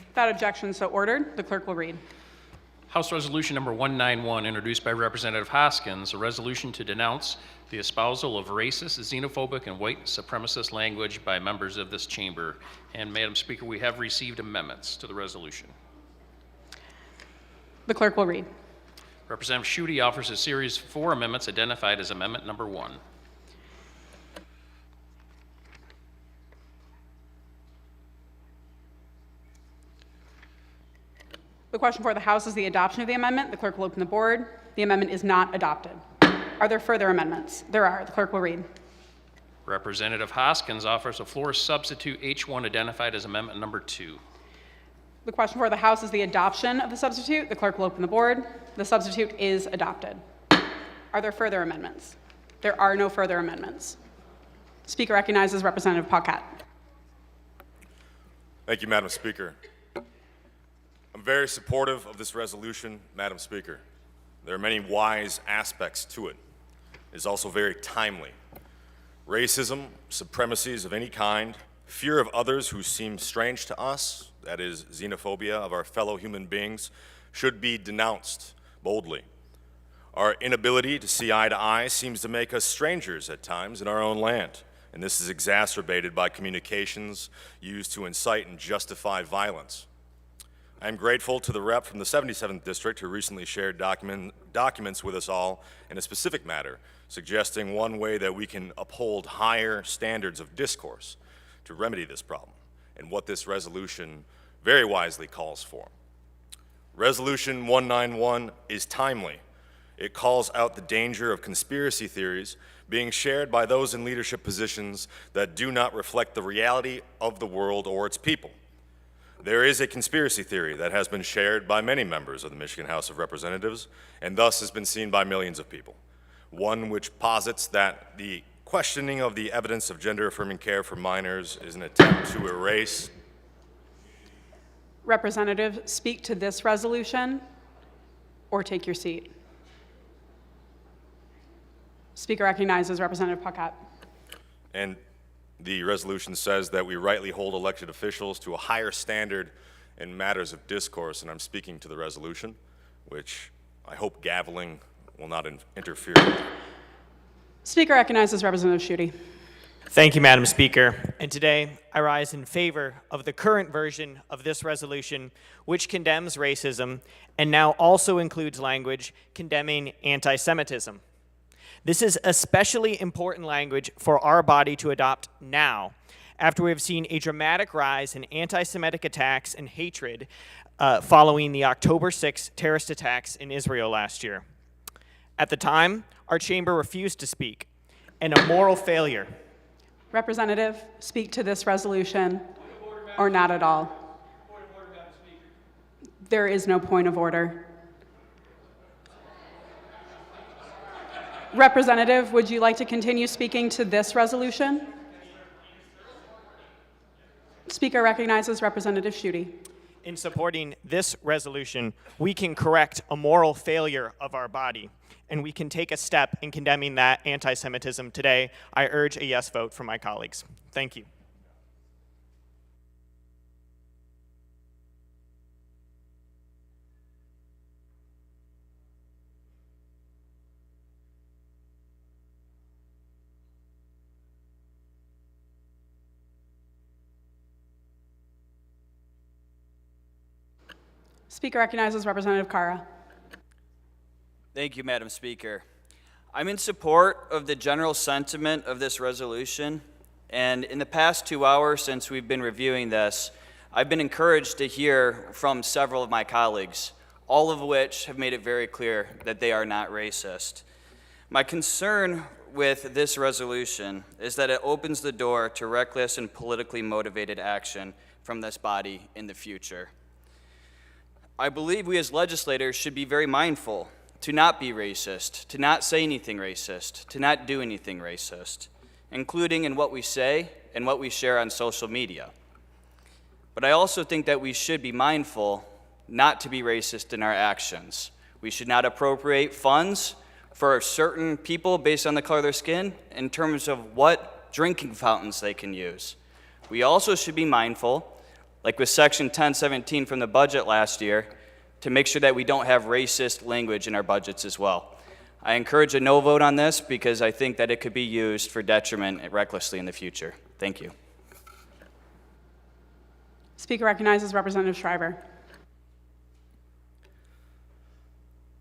Without objection, so ordered. The clerk will read. House Resolution Number 191, introduced by Representative Hoskins, a resolution to denounce the espousal of racist, xenophobic, and white supremacist language by members of this chamber. And Madam Speaker, we have received amendments to the resolution. The clerk will read. Representative Schuette offers a series of 4 amendments identified as Amendment Number 1. The question for the House is the adoption of the amendment. The clerk will open the board. The amendment is not adopted. Are there further amendments? There are. The clerk will read. Representative Hoskins offers a floor substitute H1 identified as Amendment Number 2. The question for the House is the adoption of the substitute. The clerk will open the board. The substitute is adopted. Are there further amendments? There are no further amendments. Speaker recognizes Representative Paquette. Thank you, Madam Speaker. I'm very supportive of this resolution, Madam Speaker. There are many wise aspects to it. It is also very timely. Racism, supremacies of any kind, fear of others who seem strange to us, that is, xenophobia of our fellow human beings, should be denounced boldly. Our inability to see eye to eye seems to make us strangers at times in our own land, and this is exacerbated by communications used to incite and justify violence. I am grateful to the rep from the 77th District who recently shared documents with us all in a specific matter, suggesting one way that we can uphold higher standards of discourse to remedy this problem, and what this resolution very wisely calls for. Resolution 191 is timely. It calls out the danger of conspiracy theories being shared by those in leadership positions that do not reflect the reality of the world or its people. There is a conspiracy theory that has been shared by many members of the Michigan House of Representatives and thus has been seen by millions of people. One which posits that the questioning of the evidence of gender-affirming care for minors is an attempt to erase. Representative, speak to this resolution or take your seat. Speaker recognizes Representative Paquette. And the resolution says that we rightly hold elected officials to a higher standard in matters of discourse, and I'm speaking to the resolution, which I hope gaveling will not interfere with. Speaker recognizes Representative Schuette. Thank you, Madam Speaker. And today, I rise in favor of the current version of this resolution, which condemns racism and now also includes language condemning anti-Semitism. This is especially important language for our body to adopt now, after we have seen a dramatic rise in anti-Semitic attacks and hatred following the October 6 terrorist attacks in Israel last year. At the time, our chamber refused to speak, and a moral failure. Representative, speak to this resolution or not at all. There is no point of order. Representative, would you like to continue speaking to this resolution? Speaker recognizes Representative Schuette. In supporting this resolution, we can correct a moral failure of our body, and we can take a step in condemning that anti-Semitism today. I urge a yes vote from my colleagues. Thank you. Speaker recognizes Representative Kara. Thank you, Madam Speaker. I'm in support of the general sentiment of this resolution, and in the past 2 hours since we've been reviewing this, I've been encouraged to hear from several of my colleagues, all of which have made it very clear that they are not racist. My concern with this resolution is that it opens the door to reckless and politically motivated action from this body in the future. I believe we as legislators should be very mindful to not be racist, to not say anything racist, to not do anything racist, including in what we say and what we share on social media. But I also think that we should be mindful not to be racist in our actions. We should not appropriate funds for certain people based on the color of their skin in terms of what drinking fountains they can use. We also should be mindful, like with Section 1017 from the budget last year, to make sure that we don't have racist language in our budgets as well. I encourage a no vote on this because I think that it could be used for detriment recklessly in the future. Thank you. Speaker recognizes Representative Shriver.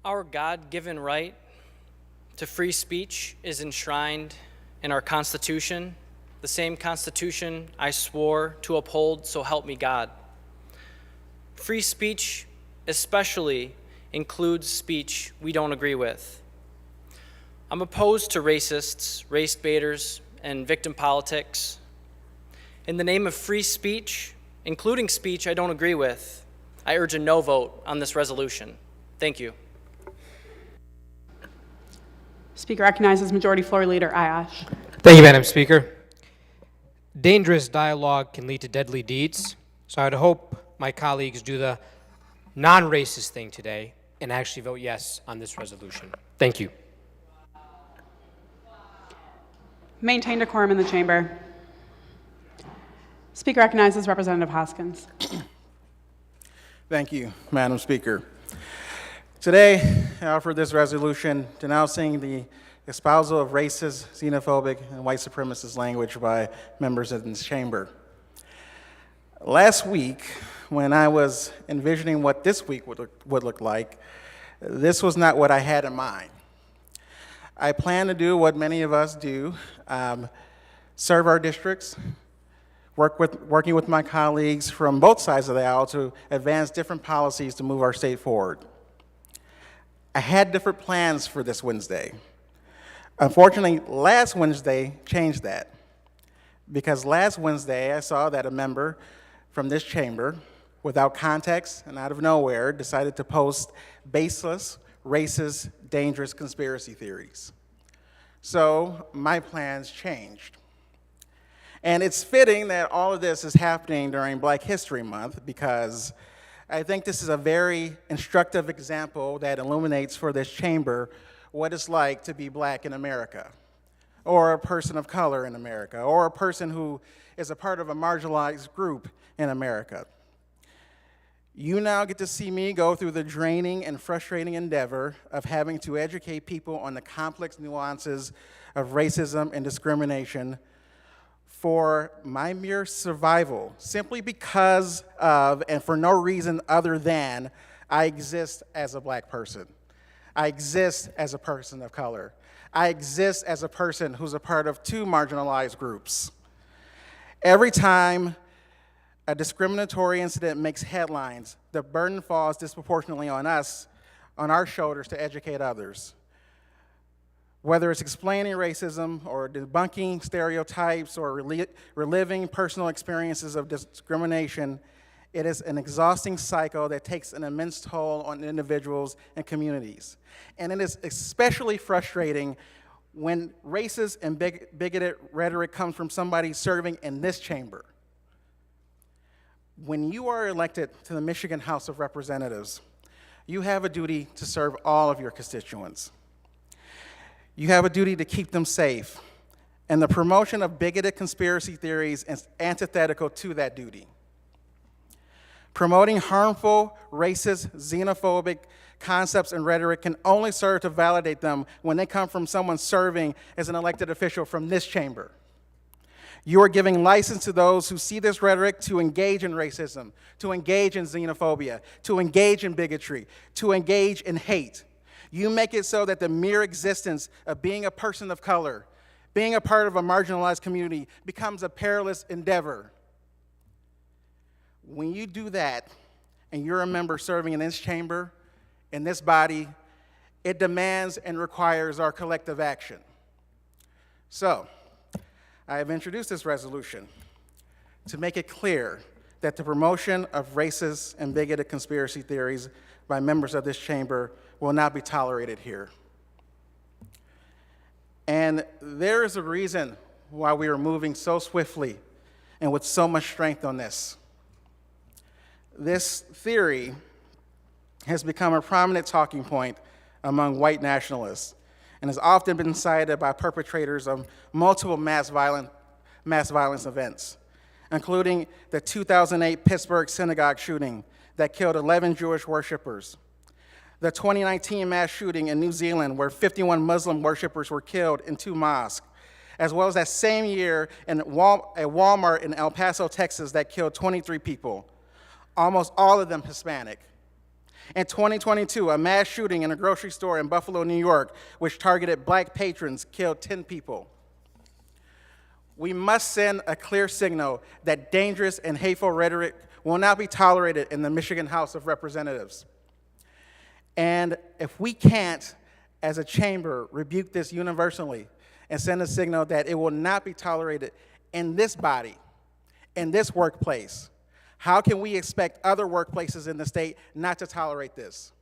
Our God-given right to free speech is enshrined in our Constitution, the same Constitution I swore to uphold, so help me God. Free speech especially includes speech we don't agree with. I'm opposed to racists, race baiters, and victim politics. In the name of free speech, including speech I don't agree with, I urge a no vote on this resolution. Thank you. Speaker recognizes Majority Floor Leader Ayash. Thank you, Madam Speaker. Dangerous dialogue can lead to deadly deeds, so I would hope my colleagues do the non-racist thing today and actually vote yes on this resolution. Thank you. Maintain decorum in the chamber. Speaker recognizes Representative Hoskins. Thank you, Madam Speaker. Today, I offer this resolution denouncing the espousal of racist, xenophobic, and white supremacist language by members in this chamber. Last week, when I was envisioning what this week would look like, this was not what I had in mind. I plan to do what many of us do, serve our districts, working with my colleagues from both sides of the aisle to advance different policies to move our state forward. I had different plans for this Wednesday. Unfortunately, last Wednesday changed that, because last Wednesday I saw that a member from this chamber, without context and out of nowhere, decided to post baseless, racist, dangerous conspiracy theories. So my plans changed. And it's fitting that all of this is happening during Black History Month, because I think this is a very instructive example that illuminates for this chamber what it's like to be Black in America, or a person of color in America, or a person who is a part of a marginalized group in America. You now get to see me go through the draining and frustrating endeavor of having to educate people on the complex nuances of racism and discrimination for my mere survival, simply because of, and for no reason other than, I exist as a Black person. I exist as a person of color. I exist as a person who's a part of two marginalized groups. Every time a discriminatory incident makes headlines, the burden falls disproportionately on us, on our shoulders, to educate others. Whether it's explaining racism or debunking stereotypes or reliving personal experiences of discrimination, it is an exhausting cycle that takes an immense toll on individuals and communities. And it is especially frustrating when racist and bigoted rhetoric comes from somebody serving in this chamber. When you are elected to the Michigan House of Representatives, you have a duty to serve all of your constituents. You have a duty to keep them safe, and the promotion of bigoted conspiracy theories is antithetical to that duty. Promoting harmful, racist, xenophobic concepts and rhetoric can only serve to validate them when they come from someone serving as an elected official from this chamber. You are giving license to those who see this rhetoric to engage in racism, to engage in xenophobia, to engage in bigotry, to engage in hate. You make it so that the mere existence of being a person of color, being a part of a marginalized community, becomes a perilous endeavor. When you do that, and you're a member serving in this chamber, in this body, it demands and requires our collective action. So, I have introduced this resolution to make it clear that the promotion of racist and bigoted conspiracy theories by members of this chamber will not be tolerated here. And there is a reason why we are moving so swiftly and with so much strength on this. This theory has become a prominent talking point among white nationalists and has often been cited by perpetrators of multiple mass violence events, including the 2008 Pittsburgh synagogue shooting that killed 11 Jewish worshipers, the 2019 mass shooting in New Zealand where 51 Muslim worshipers were killed in 2 mosques, as well as that same year at Walmart in El Paso, Texas, that killed 23 people, almost all of them Hispanic. In 2022, a mass shooting in a grocery store in Buffalo, New York, which targeted Black patrons, killed 10 people. We must send a clear signal that dangerous and hateful rhetoric will not be tolerated in the Michigan House of Representatives. And if we can't, as a chamber, rebuke this universally and send a signal that it will not be tolerated in this body, in this workplace, how can we expect other workplaces in the state not to tolerate this?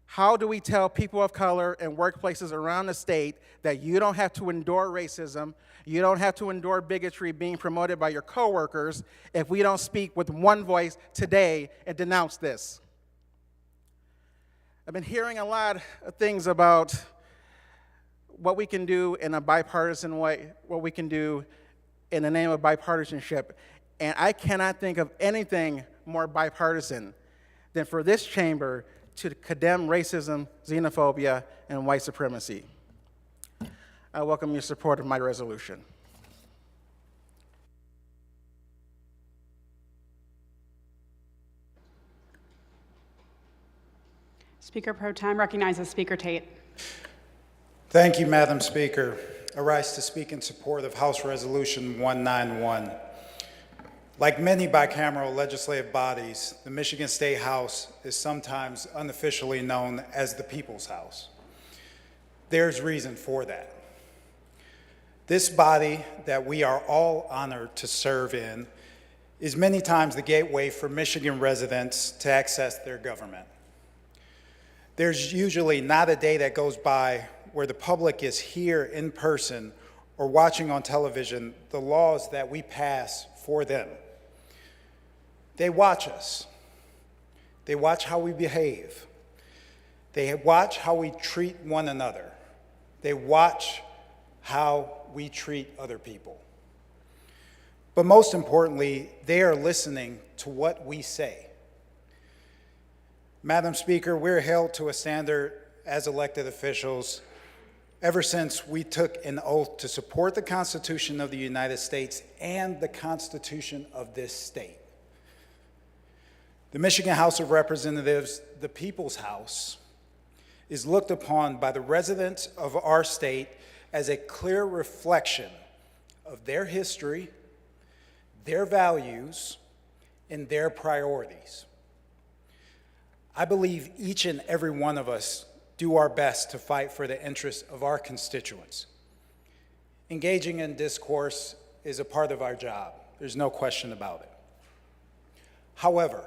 How do we tell people of color and workplaces around the state that you don't have to endure racism, you don't have to endure bigotry being promoted by your coworkers if we don't speak with one voice today and denounce this? I've been hearing a lot of things about what we can do in a bipartisan way, what we can do in the name of bipartisanship. And I cannot think of anything more bipartisan than for this chamber to condemn racism, xenophobia, and white supremacy. I welcome your support of my resolution. Speaker Pro Tem recognizes Speaker Tate. Thank you, Madam Speaker. I rise to speak in support of House Resolution 191. Like many bicameral legislative bodies, the Michigan State House is sometimes unofficially known as the People's House. There's reason for that. This body that we are all honored to serve in is many times the gateway for Michigan residents to access their government. There's usually not a day that goes by where the public is here in person or watching on television the laws that we pass for them. They watch us. They watch how we behave. They watch how we treat one another. They watch how we treat other people. But most importantly, they are listening to what we say. Madam Speaker, we're held to a standard as elected officials ever since we took an oath to support the Constitution of the United States and the Constitution of this state. The Michigan House of Representatives, the People's House, is looked upon by the residents of our state as a clear reflection of their history, their values, and their priorities. I believe each and every one of us do our best to fight for the interests of our constituents. Engaging in discourse is a part of our job. There's no question about it. However,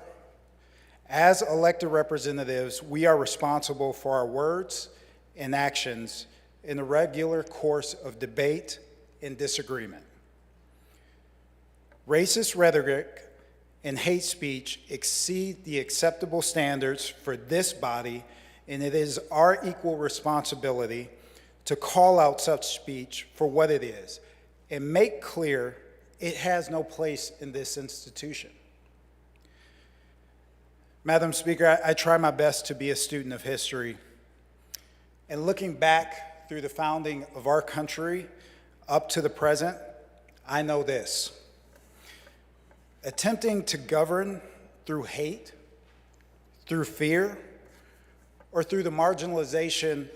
as elected representatives, we are responsible for our words and actions in the regular course of debate and disagreement. Racist rhetoric and hate speech exceed the acceptable standards for this body, and it is our equal responsibility to call out such speech for what it is and make clear it has no place in this institution. Madam Speaker, I try my best to be a student of history, and looking back through the founding of our country up to the present, I know this. Attempting to govern through hate, through fear, or through the marginalization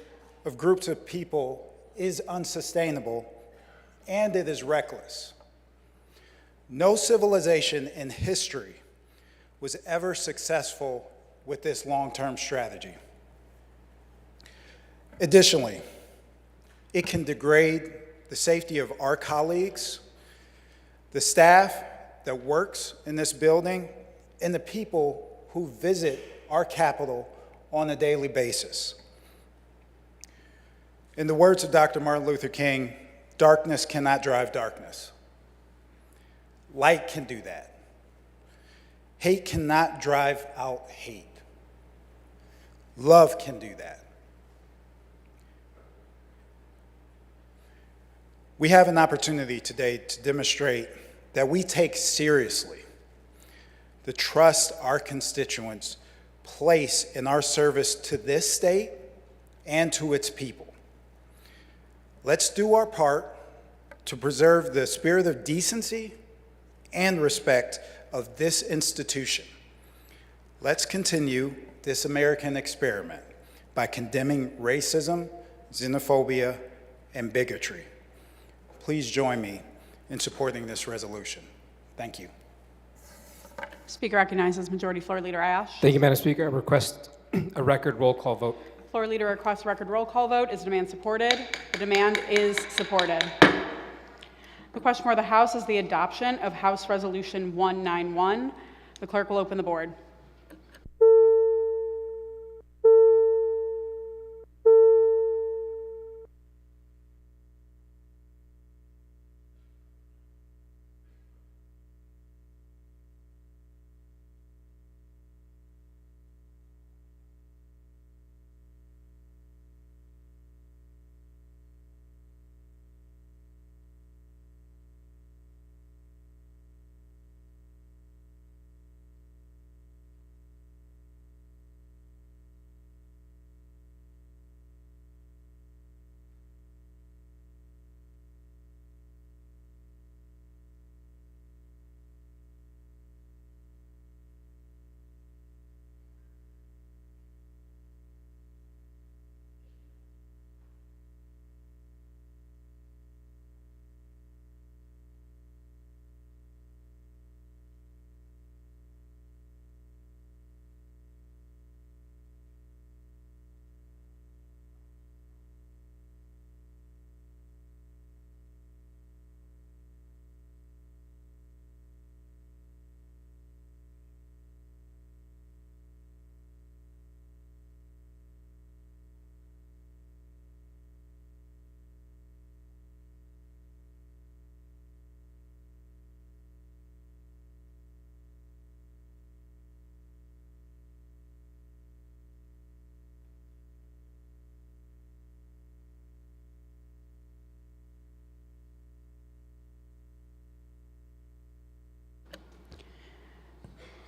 of groups of people is unsustainable, and it is reckless. No civilization in history was ever successful with this long-term strategy. Additionally, it can degrade the safety of our colleagues, the staff that works in this building, and the people who visit our Capitol on a daily basis. In the words of Dr. Martin Luther King, darkness cannot drive darkness. Light can do that. Hate cannot drive out hate. Love can do that. We have an opportunity today to demonstrate that we take seriously the trust our constituents place in our service to this state and to its people. Let's do our part to preserve the spirit of decency and respect of this institution. Let's continue this American experiment by condemning racism, xenophobia, and bigotry. Please join me in supporting this resolution. Thank you. Speaker recognizes Majority Floor Leader Ash. Thank you, Madam Speaker. I request a record roll call vote. Floor Leader requests record roll call vote. Is the demand supported? The demand is supported. The question for the House is the adoption of House Resolution 191. The clerk will open the board.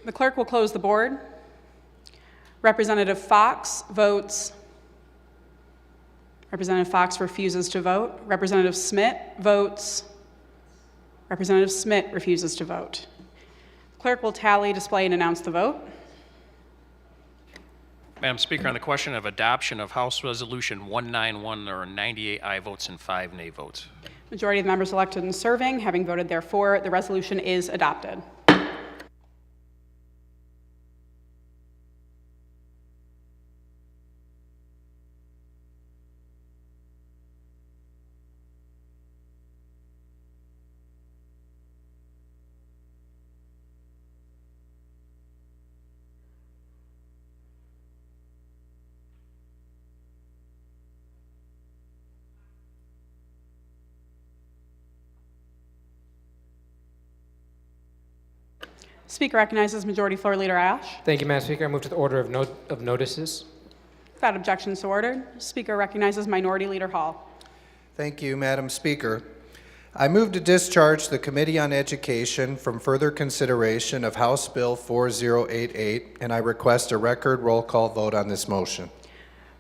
The clerk will close the board. Representative Fox votes. Representative Fox refuses to vote. Representative Smith votes. Representative Smith refuses to vote. Clerk will tally, display, and announce the vote. Madam Speaker, on the question of adoption of House Resolution 191, there are 98 aye votes and 5 nay votes. Majority of the members elected and serving, having voted therefore, the resolution is adopted. Speaker recognizes Majority Floor Leader Ash. Thank you, Madam Speaker. I move to the order of notices. Without objection, so ordered. Speaker recognizes Minority Leader Hall. Thank you, Madam Speaker. I move to discharge the Committee on Education from further consideration of House Bill 4088, and I request a record roll call vote on this motion.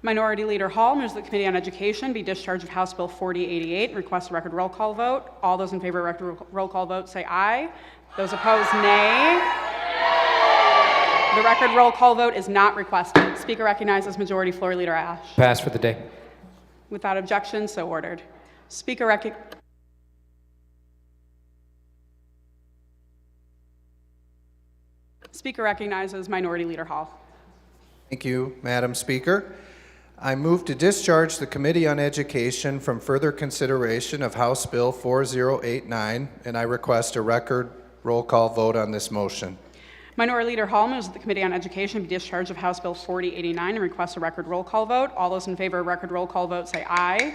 Minority Leader Hall moves that the Committee on Education be discharged of House Bill 4088 and requests a record roll call vote. All those in favor of record roll call vote say aye. Those opposed, nay. The record roll call vote is not requested. Speaker recognizes Majority Floor Leader Ash. Pass for the day. Without objection, so ordered. Speaker recognizes Minority Leader Hall. Thank you, Madam Speaker. I move to discharge the Committee on Education from further consideration of House Bill 4089, and I request a record roll call vote on this motion. Minority Leader Hall moves that the Committee on Education be discharged of House Bill 4089 and requests a record roll call vote. All those in favor of record roll call vote say aye.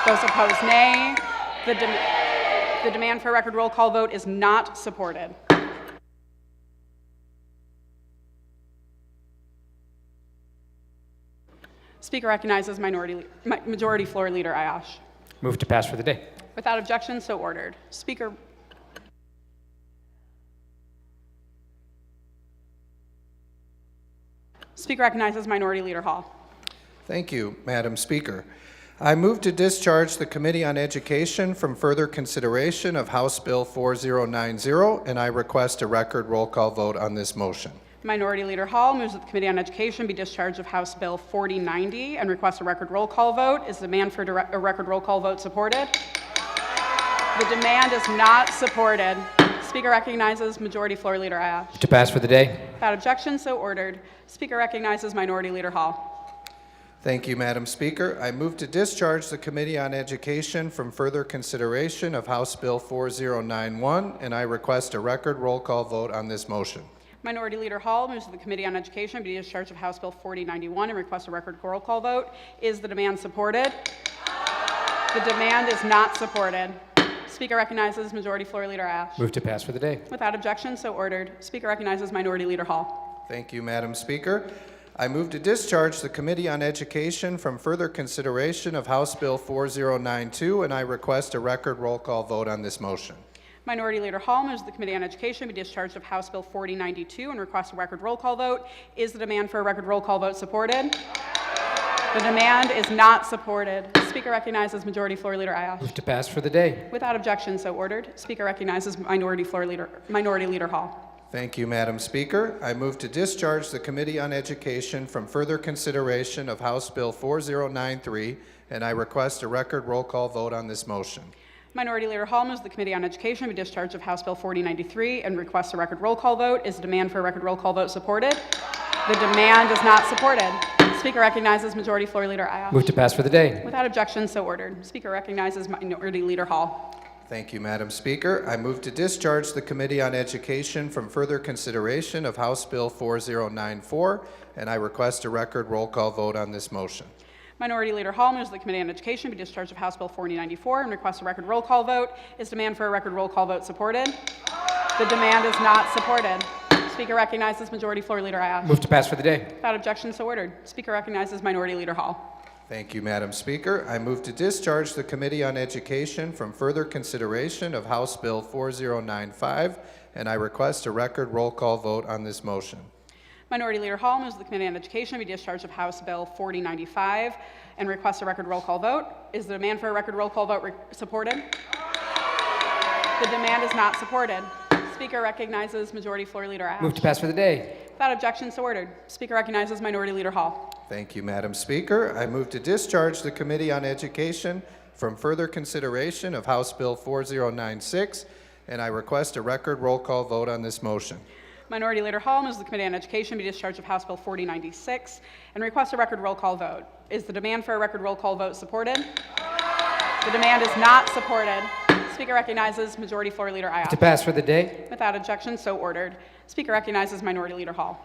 Those opposed, nay. The demand for a record roll call vote is not supported. Speaker recognizes Majority Floor Leader Ash. Move to pass for the day. Without objection, so ordered. Speaker recognizes Minority Leader Hall. Thank you, Madam Speaker. I move to discharge the Committee on Education from further consideration of House Bill 4090, and I request a record roll call vote on this motion. Minority Leader Hall moves that the Committee on Education be discharged of House Bill 4090 and requests a record roll call vote. Is the demand for a record roll call vote supported? The demand is not supported. Speaker recognizes Majority Floor Leader Ash. To pass for the day. Without objection, so ordered. Speaker recognizes Minority Leader Hall. Thank you, Madam Speaker. I move to discharge the Committee on Education from further consideration of House Bill 4091, and I request a record roll call vote on this motion. Minority Leader Hall moves that the Committee on Education be discharged of House Bill 4091 and requests a record roll call vote. Is the demand supported? The demand is not supported. Speaker recognizes Majority Floor Leader Ash. Move to pass for the day. Without objection, so ordered. Speaker recognizes Minority Leader Hall. Thank you, Madam Speaker. I move to discharge the Committee on Education from further consideration of House Bill 4092, and I request a record roll call vote on this motion. Minority Leader Hall moves that the Committee on Education be discharged of House Bill 4092 and requests a record roll call vote. Is the demand for a record roll call vote supported? The demand is not supported. Speaker recognizes Majority Floor Leader Ash. Move to pass for the day. Without objection, so ordered. Speaker recognizes Minority Leader Hall. Thank you, Madam Speaker. I move to discharge the Committee on Education from further consideration of House Bill 4093, and I request a record roll call vote on this motion. Minority Leader Hall moves the Committee on Education be discharged of House Bill 4093 and requests a record roll call vote. Is the demand for a record roll call vote supported? The demand is not supported. Speaker recognizes Majority Floor Leader Ash. Move to pass for the day. Without objection, so ordered. Speaker recognizes Minority Leader Hall. Thank you, Madam Speaker. I move to discharge the Committee on Education from further consideration of House Bill 4094, and I request a record roll call vote on this motion. Minority Leader Hall moves the Committee on Education be discharged of House Bill 4094 and requests a record roll call vote. Is demand for a record roll call vote supported? The demand is not supported. Speaker recognizes Majority Floor Leader Ash. Move to pass for the day. Without objection, so ordered. Speaker recognizes Minority Leader Hall. Thank you, Madam Speaker. I move to discharge the Committee on Education from further consideration of House Bill 4095, and I request a record roll call vote on this motion. Minority Leader Hall moves the Committee on Education be discharged of House Bill 4095 and requests a record roll call vote. Is the demand for a record roll call vote supported? The demand is not supported. Speaker recognizes Majority Floor Leader Ash. Move to pass for the day. Without objection, so ordered. Speaker recognizes Minority Leader Hall. Thank you, Madam Speaker. I move to discharge the Committee on Education from further consideration of House Bill 4096, and I request a record roll call vote on this motion. Minority Leader Hall moves the Committee on Education be discharged of House Bill 4096 and requests a record roll call vote. Is the demand for a record roll call vote supported? The demand is not supported. Speaker recognizes Majority Floor Leader Ayash. To pass for the day. Without objection, so ordered. Speaker recognizes Minority Leader Hall.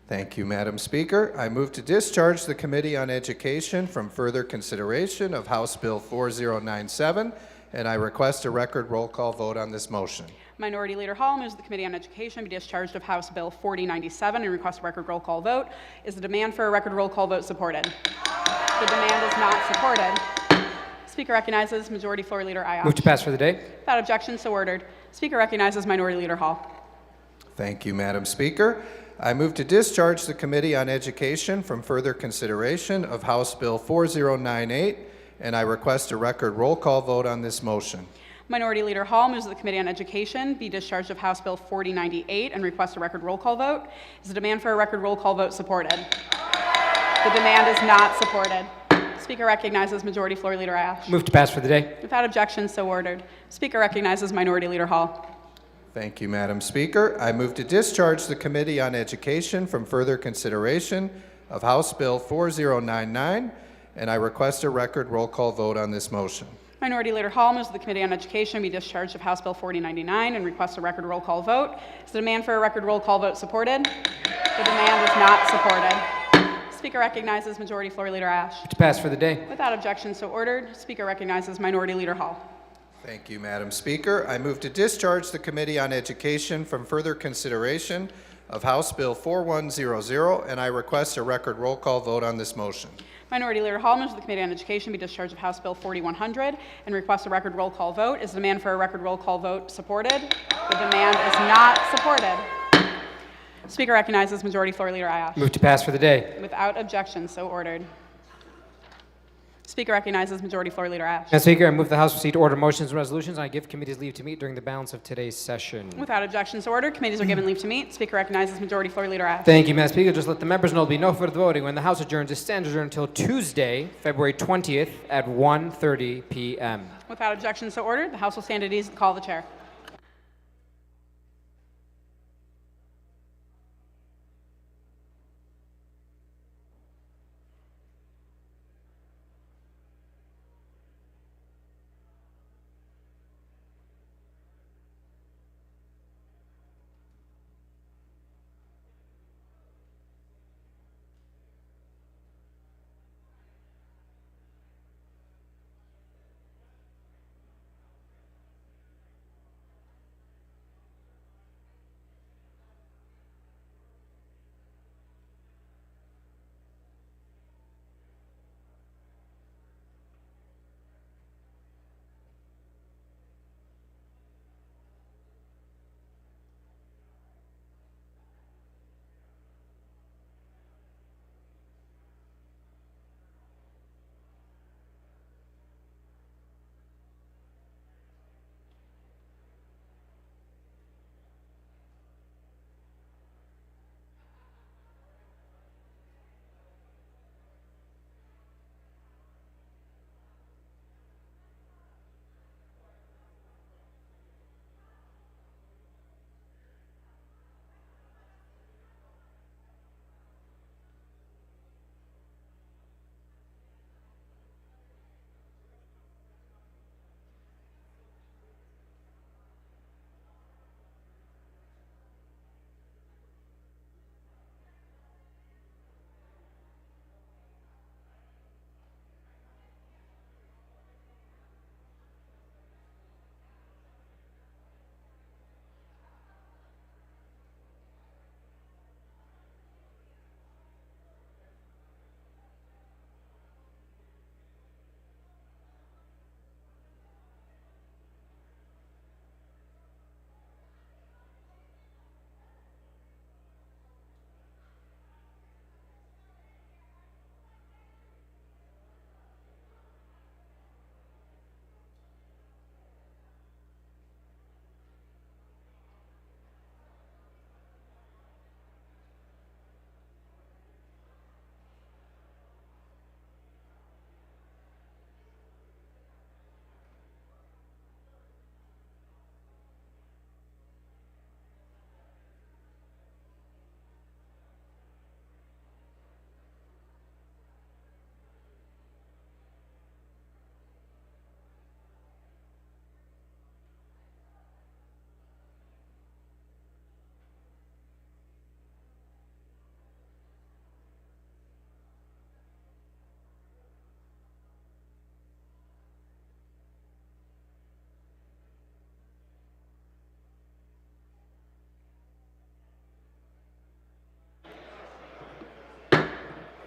Thank you, Madam Speaker. I move to discharge the Committee on Education from further consideration of House Bill 4097, and I request a record roll call vote on this motion. Minority Leader Hall moves the Committee on Education be discharged of House Bill 4097 and requests a record roll call vote. Is the demand for a record roll call vote supported? The demand is not supported. Speaker recognizes Majority Floor Leader Ayash. Move to pass for the day. Without objection, so ordered. Speaker recognizes Minority Leader Hall. Thank you, Madam Speaker. I move to discharge the Committee on Education from further consideration of House Bill 4098, and I request a record roll call vote on this motion. Minority Leader Hall moves that the Committee on Education be discharged of House Bill 4098 and requests a record roll call vote. Is the demand for a record roll call vote supported? The demand is not supported. Speaker recognizes Majority Floor Leader Ayash. Move to pass for the day. Without objection, so ordered. Speaker recognizes Minority Leader Hall. Thank you, Madam Speaker. I move to discharge the Committee on Education from further consideration of House Bill 4099, and I request a record roll call vote on this motion. Minority Leader Hall moves that the Committee on Education be discharged of House Bill 4099 and requests a record roll call vote. Is the demand for a record roll call vote supported? The demand is not supported. Speaker recognizes Majority Floor Leader Ash. To pass for the day. Without objection, so ordered. Speaker recognizes Minority Leader Hall. Thank you, Madam Speaker. I move to discharge the Committee on Education from further consideration of House Bill 4100, and I request a record roll call vote on this motion. Minority Leader Hall moves that the Committee on Education be discharged of House Bill 4100 and requests a record roll call vote. Is the demand for a record roll call vote supported? The demand is not supported. Speaker recognizes Majority Floor Leader Ayash. Move to pass for the day. Without objection, so ordered. Speaker recognizes Majority Floor Leader Ash. Madam Speaker, I move the House proceed to order motions and resolutions, and I give committees leave to meet during the balance of today's session. Without objection, so ordered. Committees are given leave to meet. Speaker recognizes Majority Floor Leader Ash. Thank you, Madam Speaker. Just let the members know there will be no further voting when the House adjourns. It stands adjourned until Tuesday, February 20th at 1:30 p.m. Without objection, so ordered. The House will stand at ease and call the chair.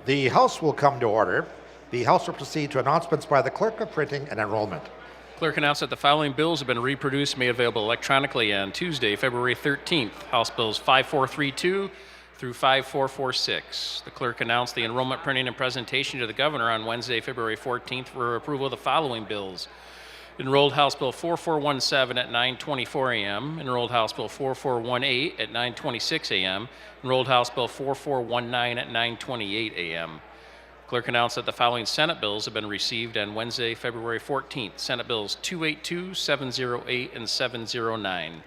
The House will come to order. The House will proceed to announcements by the Clerk of Printing and Enrollment. Clerk announced that the following bills have been reproduced and made available electronically on Tuesday, February 13th. House Bills 5432 through 5446. The clerk announced the enrollment printing and presentation to the governor on Wednesday, February 14th for approval of the following bills. Enrolled House Bill 4417 at 9:24 a.m. Enrolled House Bill 4418 at 9:26 a.m. Enrolled House Bill 4419 at 9:28 a.m. Clerk announced that the following Senate bills have been received on Wednesday, February 14th. Senate Bills 282, 708, and 709.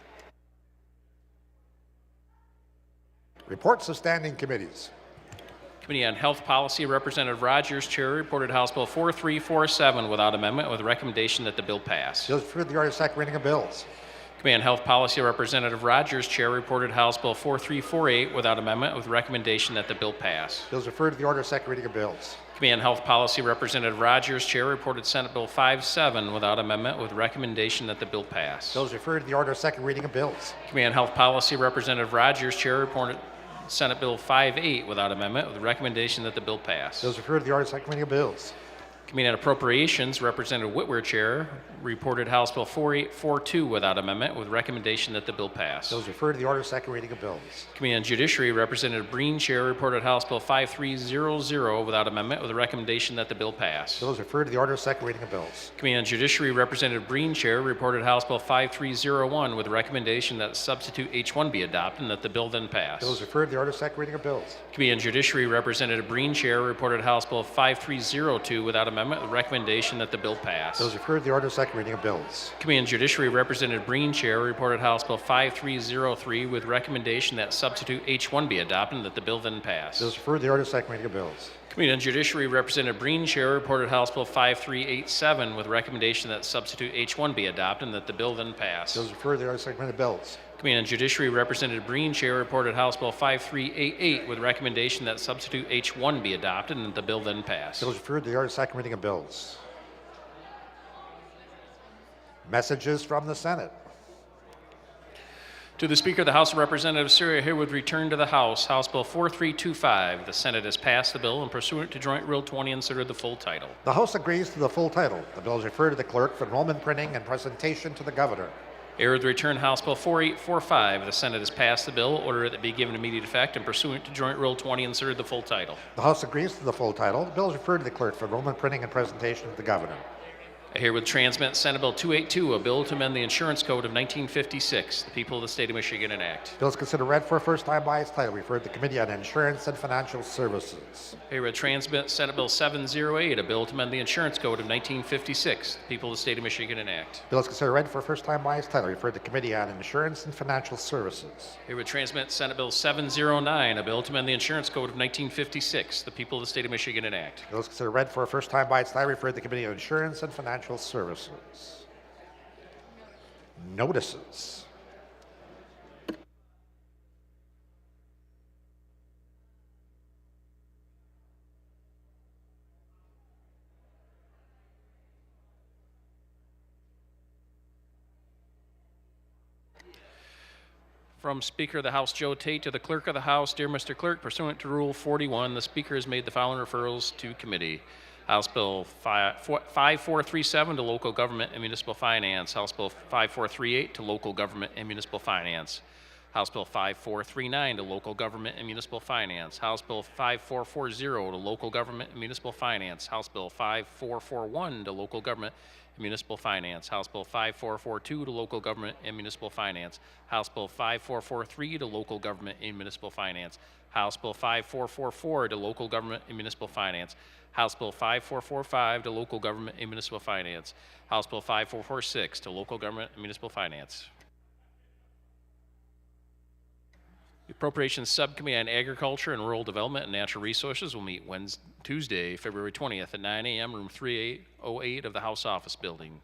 Reports of standing committees. Committee on Health Policy, Representative Rogers, Chair, reported House Bill 4347 without amendment with a recommendation that the bill pass. Bills referred to the order of second reading of bills. Committee on Health Policy, Representative Rogers, Chair, reported House Bill 4348 without amendment with recommendation that the bill pass. Bills referred to the order of second reading of bills. Committee on Health Policy, Representative Rogers, Chair, reported Senate Bill 57 without amendment with recommendation that the bill pass. Bills referred to the order of second reading of bills. Committee on Health Policy, Representative Rogers, Chair, reported Senate Bill 58 without amendment with recommendation that the bill pass. Bills referred to the order of second reading of bills. Committee on Appropriations, Representative Whitwer, Chair, reported House Bill 4842 without amendment with recommendation that the bill pass. Bills referred to the order of second reading of bills. Committee on Judiciary, Representative Breen, Chair, reported House Bill 5300 without amendment with a recommendation that the bill pass. Bills referred to the order of second reading of bills. Committee on Judiciary, Representative Breen, Chair, reported House Bill 5301 with a recommendation that substitute H1 be adopted and that the bill then pass. Bills referred to the order of second reading of bills. Committee on Judiciary, Representative Breen, Chair, reported House Bill 5302 without amendment with a recommendation that the bill pass. Bills referred to the order of second reading of bills. Committee on Judiciary, Representative Breen, Chair, reported House Bill 5303 with recommendation that substitute H1 be adopted and that the bill then pass. Bills referred to the order of second reading of bills. Committee on Judiciary, Representative Breen, Chair, reported House Bill 5387 with recommendation that substitute H1 be adopted and that the bill then pass. Bills referred to the order of second reading of bills. Committee on Judiciary, Representative Breen, Chair, reported House Bill 5388 with recommendation that substitute H1 be adopted and that the bill then pass. Bills referred to the order of second reading of bills. Messages from the Senate. To the Speaker of the House of Representatives, Syria Haywood returned to the House. House Bill 4325. The Senate has passed the bill and pursuant to Joint Rule 20 inserted the full title. The House agrees to the full title. The bill is referred to the clerk for enrollment printing and presentation to the governor. Haywood returned House Bill 4845. The Senate has passed the bill, order that it be given immediate effect, and pursuant to Joint Rule 20 inserted the full title. The House agrees to the full title. The bill is referred to the clerk for enrollment printing and presentation to the governor. I herewith transmit Senate Bill 282, a bill to amend the Insurance Code of 1956. The people of the state of Michigan enact. Bill is considered read for a first time by its title, referred to the Committee on Insurance and Financial Services. I herewith transmit Senate Bill 708, a bill to amend the Insurance Code of 1956. The people of the state of Michigan enact. Bill is considered read for a first time by its title, referred to the Committee on Insurance and Financial Services. I herewith transmit Senate Bill 709, a bill to amend the Insurance Code of 1956. The people of the state of Michigan enact. Bill is considered read for a first time by its title, referred to the Committee on Insurance and Financial Services. Notices. From Speaker of the House Joe Tate to the Clerk of the House, dear Mr. Clerk, pursuant to Rule 41, the Speaker has made the following referrals to committee. House Bill 5437 to Local Government and Municipal Finance. House Bill 5438 to Local Government and Municipal Finance. House Bill 5439 to Local Government and Municipal Finance. House Bill 5440 to Local Government and Municipal Finance. House Bill 5441 to Local Government and Municipal Finance. House Bill 5442 to Local Government and Municipal Finance. House Bill 5443 to Local Government and Municipal Finance. House Bill 5444 to Local Government and Municipal Finance. House Bill 5445 to Local Government and Municipal Finance. House Bill 5446 to Local Government and Municipal Finance. The Appropriations Subcommittee on Agriculture and Rural Development and Natural Resources will meet Tuesday, February 20th at 9 a.m., room 3808 of the House Office Building.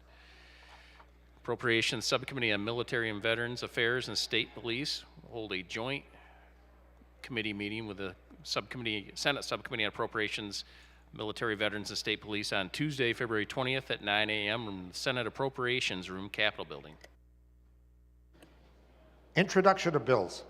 Appropriations Subcommittee on Military and Veterans Affairs and State Police will hold a joint committee meeting with the Senate Subcommittee on Appropriations, Military, Veterans, and State Police on Tuesday, February 20th at 9 a.m. in the Senate Appropriations Room, Capitol Building. Introduction of bills.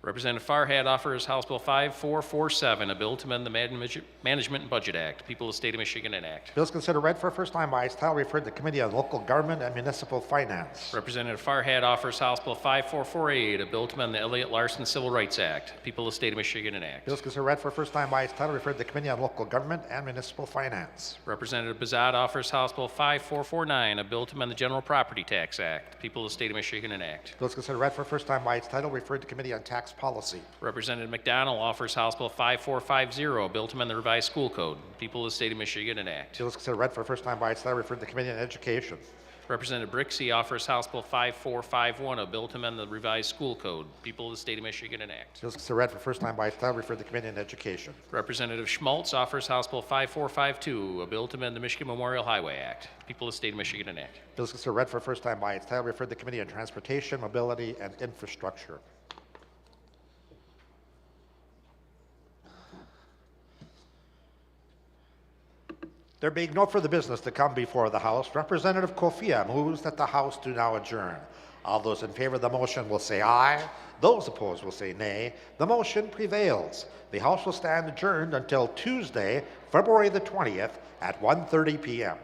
Representative Farhat offers House Bill 5447, a bill to amend the Management and Budget Act. People of the State of Michigan enact. Bills considered read for first time by its title, referred to the Committee on Local Government and Municipal Finance. Representative Farhat offers House Bill 5448, a bill to amend the Elliott Larson Civil Rights Act. People of the State of Michigan enact. Bills considered read for first time by its title, referred to the Committee on Local Government and Municipal Finance. Representative Bazad offers House Bill 5449, a bill to amend the General Property Tax Act. People of the State of Michigan enact. Bills considered read for first time by its title, referred to Committee on Tax Policy. Representative McDonald offers House Bill 5450, a bill to amend the Revised School Code. People of the State of Michigan enact. Bills considered read for first time by its title, referred to the Committee on Education. Representative Brixey offers House Bill 5451, a bill to amend the Revised School Code. People of the State of Michigan enact. Bills considered read for first time by its title, referred to the Committee on Education. Representative Schmaltz offers House Bill 5452, a bill to amend the Michigan Memorial Highway Act. People of the State of Michigan enact. Bills considered read for first time by its title, referred to the Committee on Transportation, Mobility, and Infrastructure. There being no further business to come before the House, Representative Kofia moves that the House do now adjourn. All those in favor of the motion will say aye. Those opposed will say nay. The motion prevails. The House will stand adjourned until Tuesday, February the 20th at 1:30 p.m.